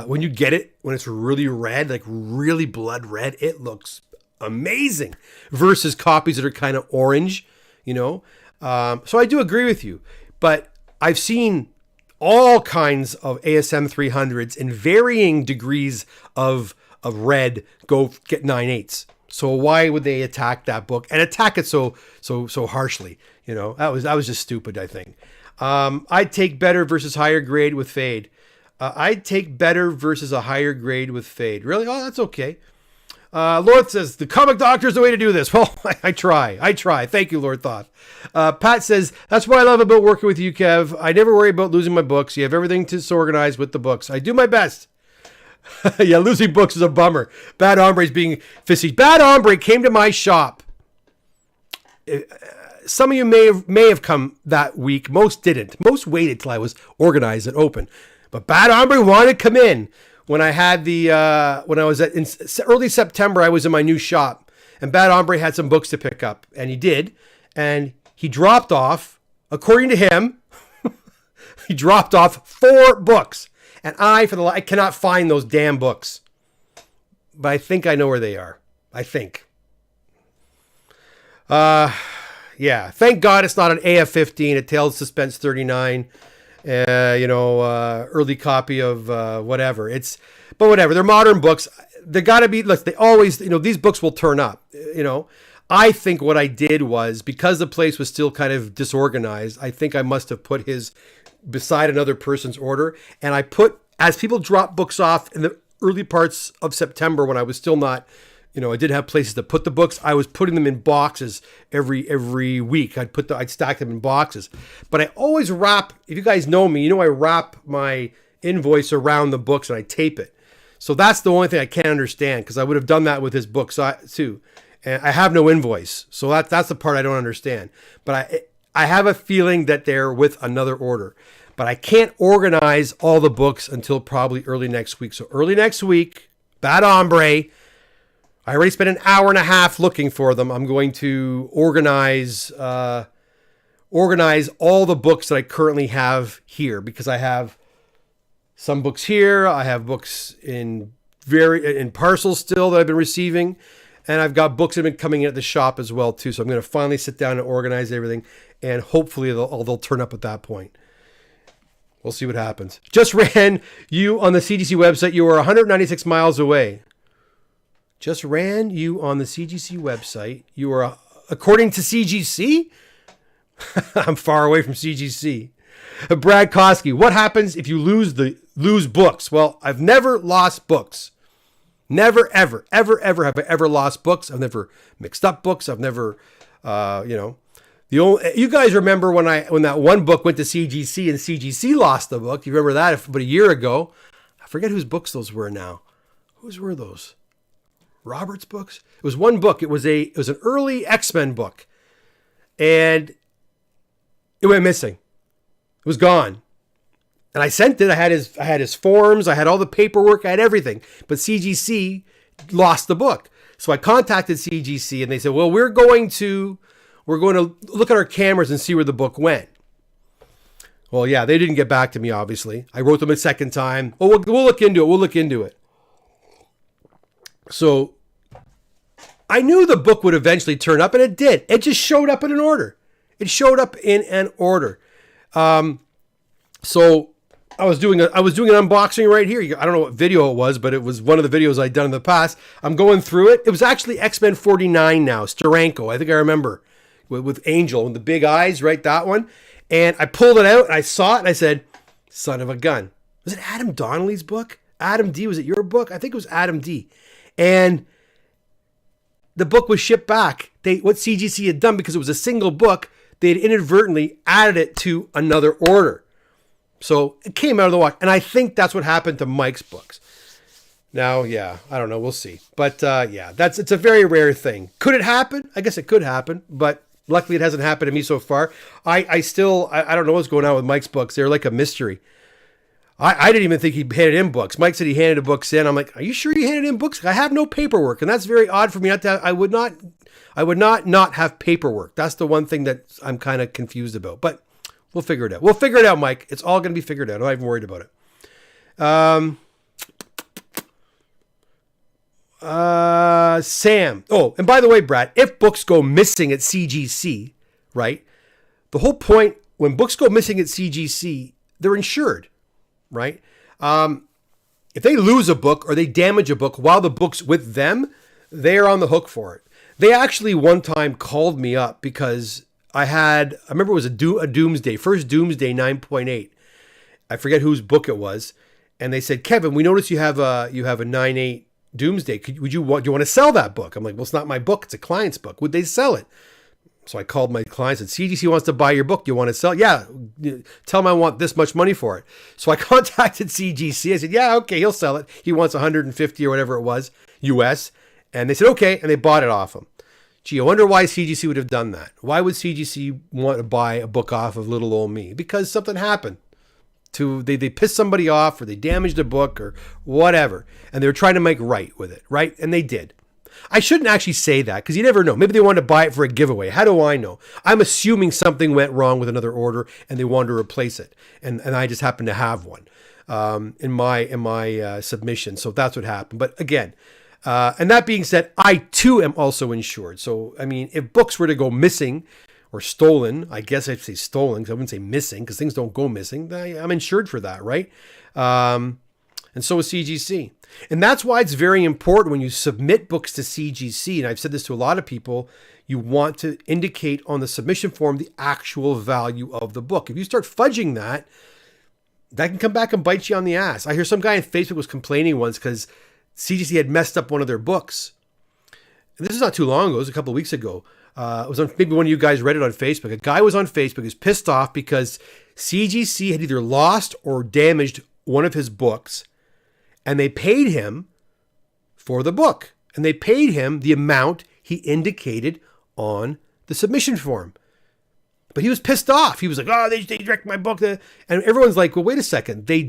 when you get it, when it's really red, like really blood red, it looks amazing. Versus copies that are kind of orange, So I do agree with you, but I've seen all kinds of ASM 300s in varying degrees of red go get 9/8. So why would they attack that book and attack it so harshly? That was just stupid, I think. I'd take better versus higher grade with fade. I'd take better versus a higher grade with fade. Really? Oh, that's okay. Lord says, the comic doctor is the way to do this. Well, I try. Thank you, Lord Thoth. Pat says, that's what I love about working with you, Kev. I never worry about losing my books. You have everything disorganized with the books. I do my best. Yeah, losing books is a bummer. Bad Hombre's being fissy. Bad Hombre came to my shop. Some of you may have come that week. Most didn't. Most waited till I was organized and open. But Bad Hombre wanted to come in. When I had when I was in early September, I was in my new shop, and Bad Hombre had some books to pick up, and he did, and he dropped off, according to him, he dropped off 4 books, and I cannot find those damn books, but I think I know where they are. I think. Yeah, thank God it's not an AF-15, a Tales Suspense 39. Early copy of whatever. But whatever. They're modern books. They got to be, look, they always, these books will turn up, I think what I did was, because the place was still kind of disorganized, I think I must have put his beside another person's order. And as people drop books off in the early parts of September, when I was still not, I didn't have places to put the books. I was putting them in boxes every week. I'd stack them in boxes. But I always wrap, if you guys know me, I wrap my invoice around the books and I tape it. So that's the only thing I can't understand, because I would have done that with his books too. And I have no invoice. So that's the part I don't understand. But I have a feeling that they're with another order. But I can't organize all the books until probably early next week. So early next week, Bad Hombre, I already spent an hour and a half looking for them. I'm going to organize all the books that I currently have here, because I have some books here. I have books in parcels still that I've been receiving. And I've got books that have been coming in at the shop as well, too. So I'm going to finally sit down and organize everything. And hopefully they'll turn up at that point. We'll see what happens. Just ran you on the CGC website. You were 196 miles away. Just ran you on the CGC website. You were, according to CGC? I'm far away from CGC. Brad Koski, what happens if you lose books? Well, I've never lost books. Never, ever, ever, ever have I ever lost books. I've never mixed up books. I've never, you guys remember when that one book went to CGC and CGC lost the book? You remember that about a year ago? I forget whose books those were now. Whose were those? Robert's books? It was one book. It was an early X-Men book, and it went missing. It was gone. And I sent it. I had his forms. I had all the paperwork. I had everything. But CGC lost the book. So I contacted CGC and they said, well, we're going to look at our cameras and see where the book went. Well, yeah, they didn't get back to me, obviously. I wrote them a second time. Oh, we'll look into it. We'll look into it. So I knew the book would eventually turn up, and it did. It just showed up in an order. It showed up in an order. So I was doing an unboxing right here. I don't know what video it was, but it was one of the videos I'd done in the past. I'm going through it. It was actually X-Men 49 now, Steranko. I think I remember with Angel and the big eyes, right? That one. And I pulled it out and I saw it and I said, son of a gun. Was it Adam Donnelly's book? Adam D, was it your book? I think it was Adam D. And the book was shipped back. What CGC had done, because it was a single book, they had inadvertently added it to another order. So it came out of the wash. And I think that's what happened to Mike's books. Now, yeah, I don't know. We'll see. But yeah, it's a very rare thing. Could it happen? I guess it could happen. But luckily it hasn't happened to me so far. I don't know what's going on with Mike's books. They're like a mystery. I didn't even think he handed in books. Mike said he handed the books in. I'm like, are you sure you handed in books? I have no paperwork. And that's very odd for me not to have. I would not have paperwork. That's the one thing that I'm kind of confused about. But we'll figure it out. We'll figure it out, Mike. It's all going to be figured out. I'm not even worried about it. Sam. Oh, and by the way, Brad, if books go missing at CGC, right? The whole point, when books go missing at CGC, they're insured, right? If they lose a book or they damage a book while the book's with them, they're on the hook for it. They actually one time called me up because I remember it was a Doomsday, first Doomsday 9.8. I forget whose book it was. And they said, Kevin, we noticed you have a 9.8 Doomsday. Do you want to sell that book? I'm like, well, it's not my book. It's a client's book. Would they sell it? So I called my clients and said, CGC wants to buy your book. Do you want to sell it? Yeah. Tell him I want this much money for it. So I contacted CGC. I said, yeah, okay, he'll sell it. He wants 150 or whatever it was, US. And they said, okay. And they bought it off him. Gee, I wonder why CGC would have done that. Why would CGC want to buy a book off of little old me? Because something happened. They pissed somebody off or they damaged a book or whatever. And they were trying to make right with it, right? And they did. I shouldn't actually say that because you never know. Maybe they wanted to buy it for a giveaway. How do I know? I'm assuming something went wrong with another order and they wanted to replace it. And I just happened to have one in my submission. So that's what happened. But again, and that being said, I too am also insured. So, I mean, if books were to go missing or stolen, I guess I'd say stolen because I wouldn't say missing because things don't go missing. I'm insured for that, right? And so is CGC. And that's why it's very important when you submit books to CGC, and I've said this to a lot of people, you want to indicate on the submission form the actual value of the book. If you start fudging that can come back and bite you on the ass. I hear some guy on Facebook was complaining once because CGC had messed up one of their books. And this is not too long ago. It was a couple of weeks ago. It was on, maybe one of you guys read it on Facebook. A guy was on Facebook who's pissed off because CGC had either lost or damaged one of his books, and they paid him for the book. And they paid him the amount he indicated on the submission form. But he was pissed off. He was like, oh, they wrecked my book. And everyone's like, well, wait a second. They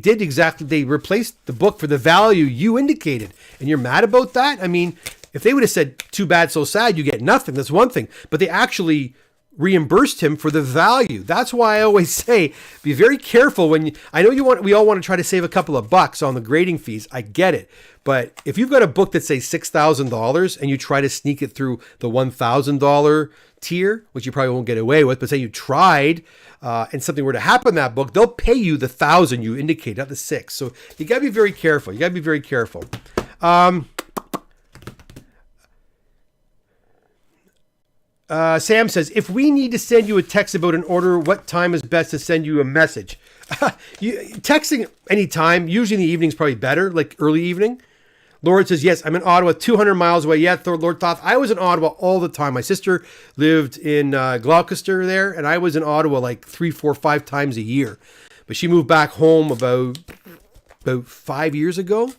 replaced the book for the value you indicated. And you're mad about that? I mean, If they would have said, too bad, so sad, you get nothing, that's one thing. But they actually reimbursed him for the value. That's why I always say, be very careful when I know we all want to try to save a couple of bucks on the grading fees. I get it. But if you've got a book that's say $6,000 and you try to sneak it through the $1,000 tier, which you probably won't get away with, but say you tried and something were to happen in that book, they'll pay you the 1,000 you indicate, not the 6. So you got to be very careful. You got to be very careful. Sam says, if we need to send you a text about an order, what time is best to send you a message? Texting anytime, usually in the evening is probably better, like early evening. Lord says, yes, I'm in Ottawa, 200 miles away. Yeah, Lord Thoth, I was in Ottawa all the time. My sister lived in Gloucester there, and I was in Ottawa like 3, 4, 5 times a year. But she moved back home about 5 years ago.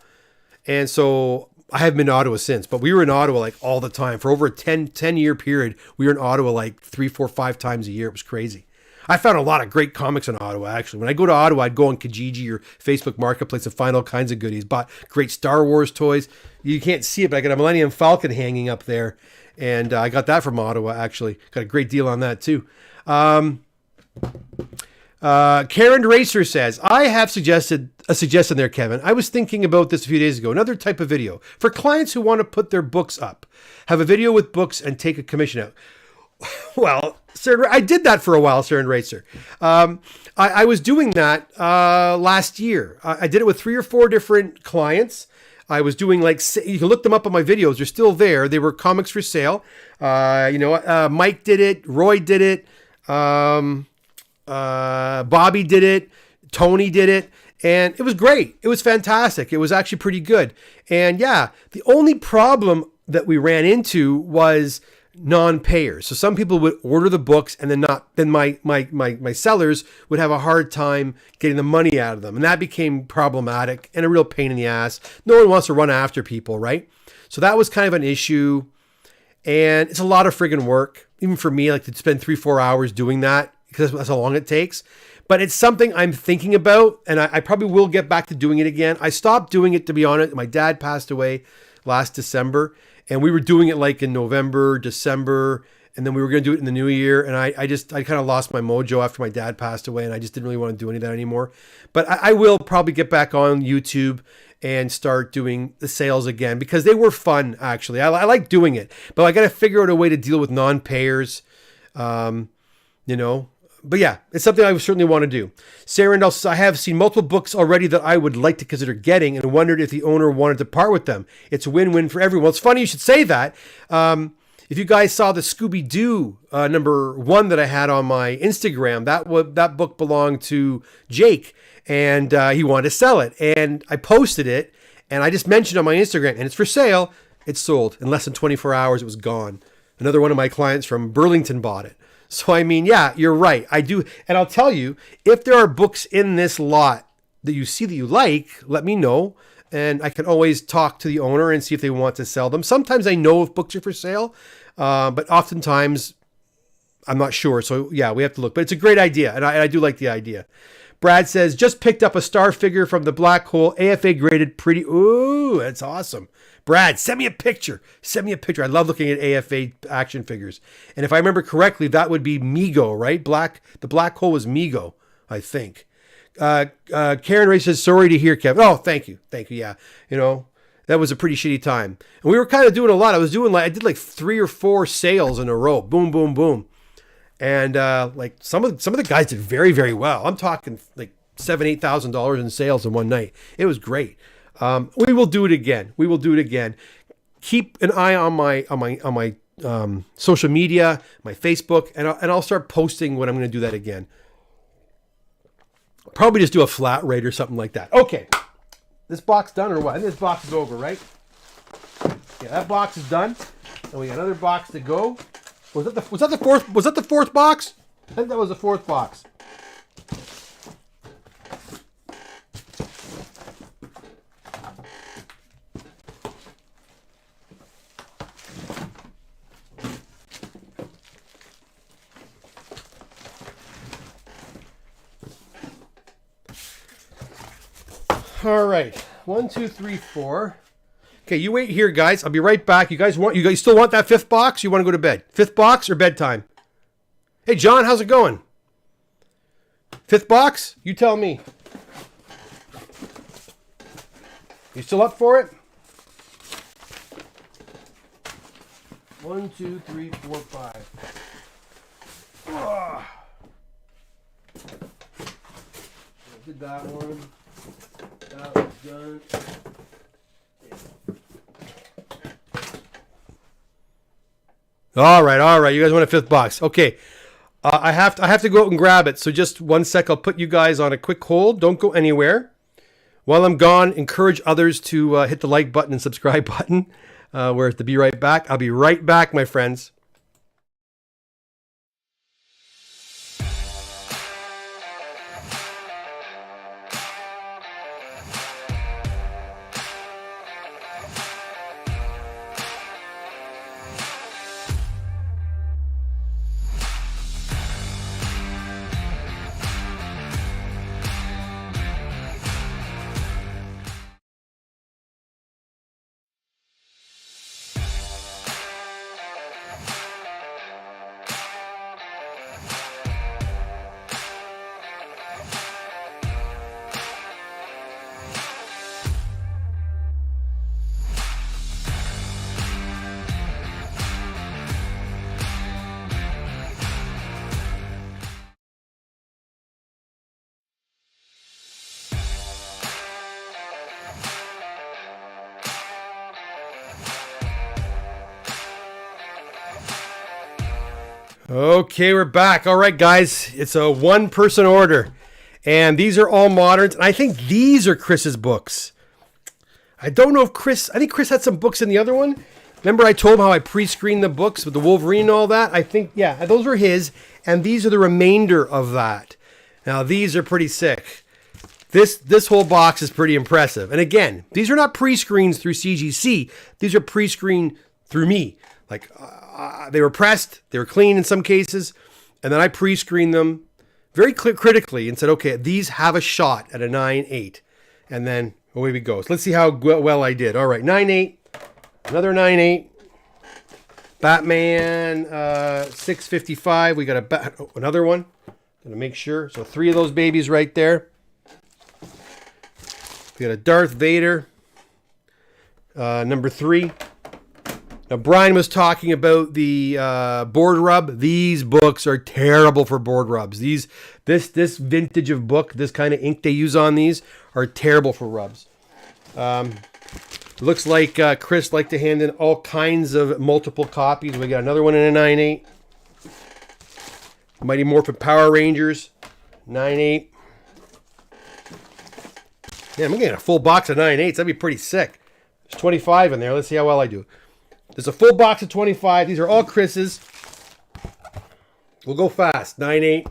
And so I haven't been to Ottawa since, but we were in Ottawa like all the time. For over a 10-year period, we were in Ottawa like 3, 4, 5 times a year. It was crazy. I found a lot of great comics in Ottawa, actually. When I go to Ottawa, I'd go on Kijiji or Facebook Marketplace and find all kinds of goodies. Bought great Star Wars toys. You can't see it, but I got a Millennium Falcon hanging up there. And I got that from Ottawa, actually. Got a great deal on that, too. Karen Racer says, I have a suggestion there, Kevin. I was thinking about this a few days ago. Another type of video. For clients who want to put their books up. Have a video with books and take a commission out. Well, sir, I did that for a while, sir and Racer. I was doing that last year. I did it with 3 or 4 different clients. I was doing you can look them up on my videos. They're still there. They were comics for sale. Mike did it. Roy did it. Bobby did it. Tony did it. And it was great. It was fantastic. It was actually pretty good. And yeah, the only problem that we ran into was non-payers. So some people would order the books and then my sellers would have a hard time getting the money out of them. And that became problematic and a real pain in the ass. No one wants to run after people, right? So that was kind of an issue. And it's a lot of friggin' work, even for me, like to spend 3-4 hours doing that because that's how long it takes. But it's something I'm thinking about, and I probably will get back to doing it again. I stopped doing it, to be honest. My dad passed away last December, and we were doing it like in November, December, and then we were going to do it in the new year. And I kind of lost my mojo after my dad passed away, and I just didn't really want to do any of that anymore. But I will probably get back on YouTube and start doing the sales again because they were fun, actually. I like doing it, but I got to figure out a way to deal with non-payers, But yeah, it's something I certainly want to do. Sarah says, I have seen multiple books already that I would like to consider getting and wondered if the owner wanted to part with them. It's a win-win for everyone. Well, it's funny you should say that. If you guys saw the Scooby-Doo #1 that I had on my Instagram, that book belonged to Jake, and he wanted to sell it. And I posted it, and I just mentioned on my Instagram, and it's for sale. It's sold. In less than 24 hours, it was gone. Another one of my clients from Burlington bought it. So, I mean, yeah, you're right. I do. And I'll tell you, if there are books in this lot that you see that you like, let me know. And I can always talk to the owner and see if they want to sell them. Sometimes I know if books are for sale, but oftentimes I'm not sure. So, yeah, we have to look. But it's a great idea, and I do like the idea. Brad says, just picked up a star figure from the Black Hole, AFA graded, pretty. Ooh, that's awesome. Brad, send me a picture. I love looking at AFA action figures. And if I remember correctly, that would be Mego, right? The Black Hole was Mego, I think. Karen Ray says, sorry to hear, Kevin. Oh, thank you. Yeah. That was a pretty shitty time. And we were kind of doing a lot. I did like 3 or 4 sales in a row. Boom, boom, boom. And some of the guys did very, very well. I'm talking like $7,000-8,000 in sales in one night. It was great. We will do it again. Keep an eye on my social media, my Facebook, and I'll start posting when I'm going to do that again. Probably just do a flat rate or something like that. Okay, this box done or what? I think this box is over, right? Yeah, that box is done, and we got another box to go. Was that the fourth? Was that the 4th box? I think that was the 4th box. All right, 1, 2, 3, 4. Okay, you wait here, guys. I'll be right back. You guys still want that fifth box? You want to go to bed? Fifth box or bedtime? Hey, John, how's it going? Fifth box? You tell me. You still up for it? 1, 2, 3, 4, 5. I did that one. That one's done. All right. You guys want a fifth box? Okay. I have to go out and grab it. So just 1 sec. I'll put you guys on a quick hold. Don't go anywhere. While I'm gone, encourage others to hit the like button and subscribe button. Where's the be right back? I'll be right back, my friends. Okay, we're back. All right, guys. It's a one-person order. And these are all moderns. And I think these are Chris's books. I don't know if I think Chris had some books in the other one. Remember I told him how I pre-screened the books with the Wolverine and all that? I think, yeah, those were his. And these are the remainder of that. Now, these are pretty sick. This whole box is pretty impressive. And again, these are not pre-screens through CGC. These are pre-screened through me. Like, they were pressed, they were clean in some cases, and then I pre-screened them very critically and said, okay, these have a shot at a 9.8. And then away we go. So let's see how well I did. All right, 9.8, another 9.8. Batman 655. We got another one. Gonna make sure. So 3 of those babies right there. We got a Darth Vader, number 3. Now, Brian was talking about the board rub. These books are terrible for board rubs. This vintage of book, this kind of ink they use on these, are terrible for rubs. Looks like Chris liked to hand in all kinds of multiple copies. We got another one in a 9.8. Mighty Morphin Power Rangers, 9.8. Man, I'm getting a full box of 9.8s. That'd be pretty sick. There's 25 in there. Let's see how well I do. There's a full box of 25. These are all Chris's. We'll go fast. 9.8.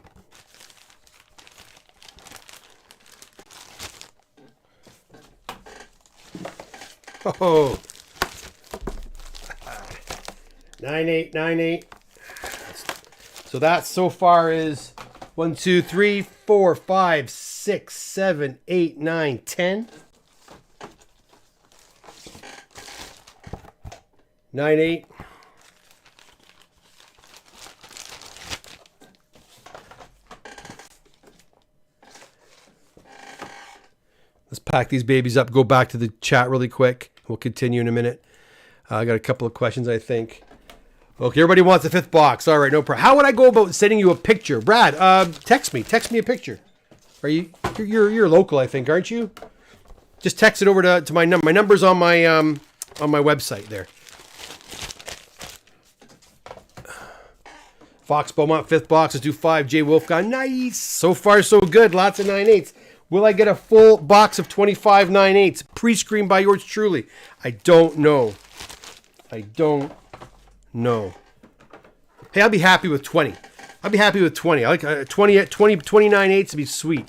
Oh. 9.8, 9.8. So that so far is 1, 2, 3, 4, 5, 6, 7, 8, 9, 10. 9.8. Let's pack these babies up. Go back to the chat really quick. We'll continue in a minute. I got a couple of questions, I think. Okay, everybody wants a 5th box. All right, no problem. How would I go about sending you a picture, Brad? Text me. Text me a picture. You're local, I think, aren't you? Just text it over to my number. My number's on my website there. Fox Beaumont 5th box. Let's do 5. J Wolfgang. Nice. So far, so good. Lots of 9.8s. Will I get a full box of 25 9.8s? Pre-screened by yours truly. I don't know. Hey, I'll be happy with 20. I like 20 9.8s to be sweet.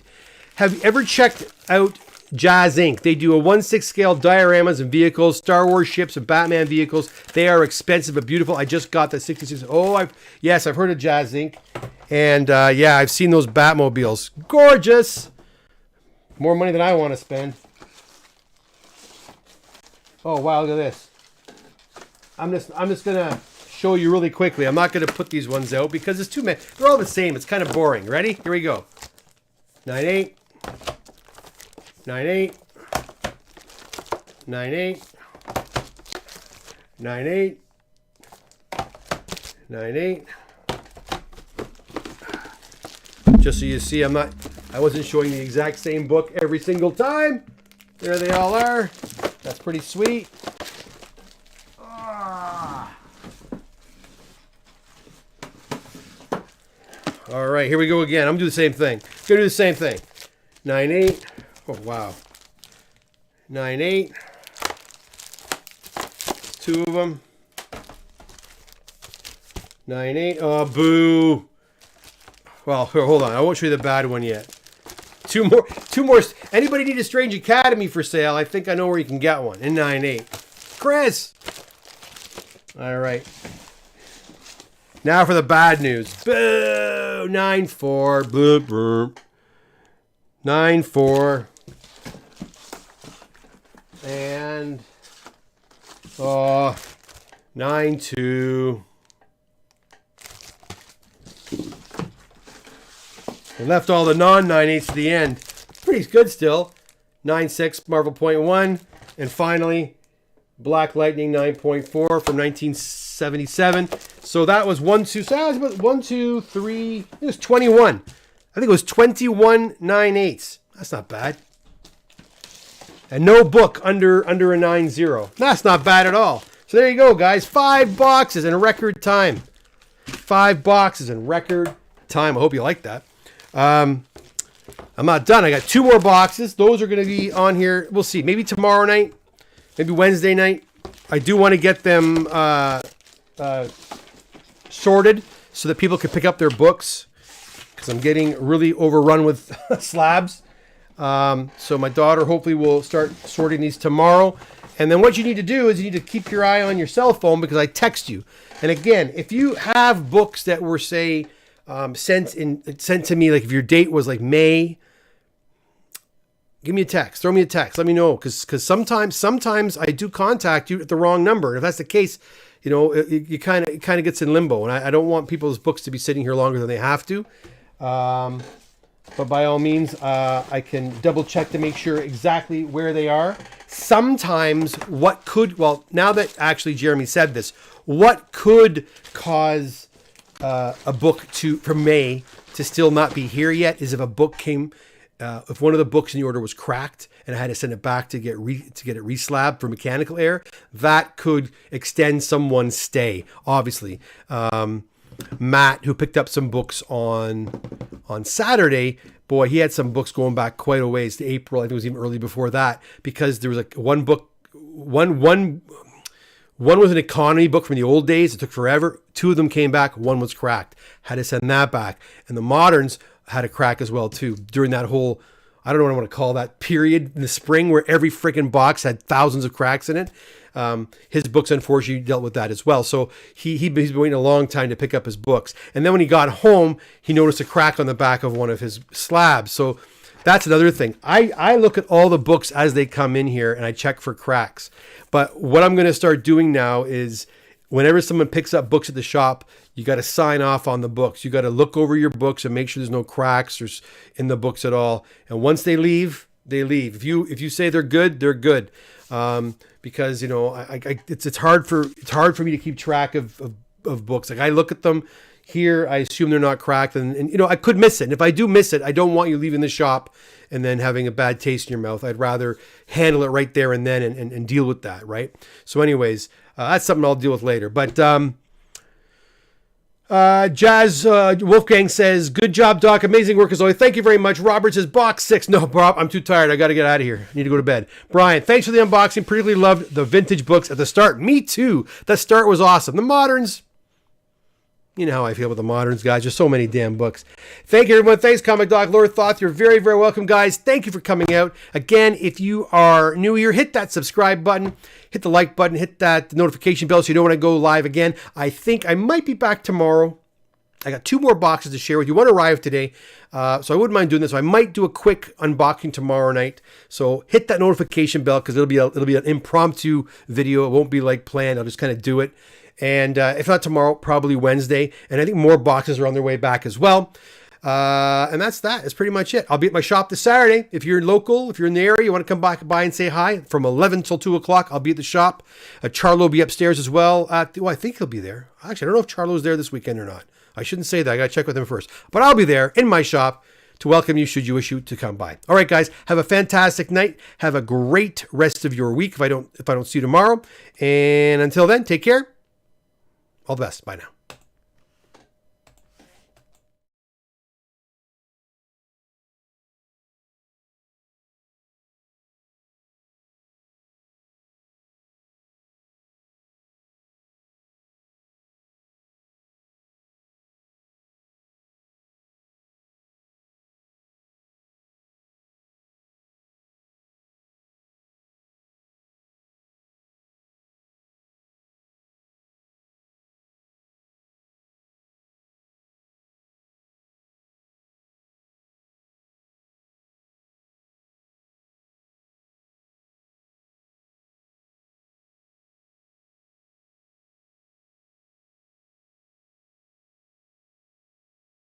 Have you ever checked out Jazz Inc? They do a 1/6 scale dioramas and vehicles, Star Wars ships and Batman vehicles. They are expensive but beautiful. I just got the 66. I've heard of Jazz Inc. And I've seen those Batmobiles. Gorgeous. More money than I want to spend. Oh wow, look at this. I'm just gonna show you really quickly. I'm not gonna put these ones out because it's too many. They're all the same. It's kind of boring. Ready? Here we go. 9/8, 9/8, 9/8, 9/8, 9/8. Just so you see, I wasn't showing the exact same book every single time. There they all are. That's pretty sweet. All right, here we go again. I'm gonna do the same thing. Gonna do the same thing. 9/8. Oh wow. 9/8. Two of them. 9/8. Oh boo. Well, hold on. I won't show you the bad one yet. Two more. Anybody need a Strange Academy for sale? I think I know where you can get one in 9/8. Chris. All right. Now for the bad news. Boo! 9/4. Bloop, bloop. 9/4. And 9/2. I left all the non-9/8s to the end. Pretty good still. 9/6 Marvel Point 1. And finally, Black Lightning 9.4 from 1977. So that was 1, 2, so that was about 1, 2, 3, it was 21. I think it was 21 9/8s. That's not bad. And no book under a 9.0. That's not bad at all. So there you go, guys. 5 boxes in a record time. 5 boxes in record time. I hope you like that. I'm not done. I got 2 more boxes. Those are going to be on here. We'll see. Maybe tomorrow night. Maybe Wednesday night. I do want to get them sorted so that people can pick up their books because I'm getting really overrun with slabs. So my daughter hopefully will start sorting these tomorrow. And then what you need to do is you need to keep your eye on your cell phone because I text you. And again, if you have books that were, say, sent to me, like if your date was like May, give me a text. Throw me a text. Let me know because sometimes I do contact you at the wrong number. And if that's the case, you know, it kind of gets in limbo, and I don't want people's books to be sitting here longer than they have to. But by all means, I can double check to make sure exactly where they are. Sometimes now that actually Jeremy said this, what could cause a book from May to still not be here yet is if a book came, if one of the books in the order was cracked and I had to send it back to get it reslabbed for mechanical error, that could extend someone's stay. Obviously, Matt, who picked up some books on Saturday, boy, he had some books going back quite a ways to April. I think it was even early before that because there was like one book, one was an economy book from the old days. It took forever. 2 of them came back. 1 was cracked. Had to send that back. And the moderns had a crack as well too during that whole, I don't know what I want to call that period in the spring where every freaking box had thousands of cracks in it. His books unfortunately dealt with that as well. So he's been waiting a long time to pick up his books. And then when he got home, he noticed a crack on the back of one of his slabs. So that's another thing. I look at all the books as they come in here and I check for cracks. But what I'm going to start doing now is whenever someone picks up books at the shop, you got to sign off on the books. You got to look over your books and make sure there's no cracks or in the books at all. And once they leave, they leave. If you say they're good, they're good. Because you know, it's hard for me to keep track of books. Like I look at them here, I assume they're not cracked, and you know I could miss it. And if I do miss it, I don't want you leaving the shop and then having a bad taste in your mouth. I'd rather handle it right there and then and deal with that, right? So, anyways, that's something I'll deal with later. But Jazz Wolfgang says, "Good job, Doc. Amazing work as always. Thank you very much." Robert says, "Box 6. No, Bob, I'm too tired. I got to get out of here. I need to go to bed." Brian, thanks for the unboxing. Particularly loved the vintage books at the start. Me too. The start was awesome. The moderns, you know how I feel about the moderns, guys. There's so many damn books. Thank you, everyone. Thanks, Comic Doc. Lord Thoth, you're very, very welcome, guys. Thank you for coming out. Again, if you are new here, hit that subscribe button. Hit the like button. Hit that notification bell so you know when I go live again. I think I might be back tomorrow. I got 2 more boxes to share with you. One arrived today, so I wouldn't mind doing this. So I might do a quick unboxing tomorrow night. So hit that notification bell because it'll be an impromptu video. It won't be like planned. I'll just kind of do it. And if not tomorrow, probably Wednesday. And I think more boxes are on their way back as well. And that's that. That's pretty much it. I'll be at my shop this Saturday. If you're local, if you're in the area, you want to come by and say hi from 11 till 2 o'clock. I'll be at the shop. Charlo will be upstairs as well. I think he'll be there. Actually, I don't know if Charlo's there this weekend or not. I shouldn't say that. I got to check with him first. But I'll be there in my shop to welcome you should you wish you to come by. All right, guys. Have a fantastic night. Have a great rest of your week if I don't see you tomorrow. And until then, take care. All the best. Bye now.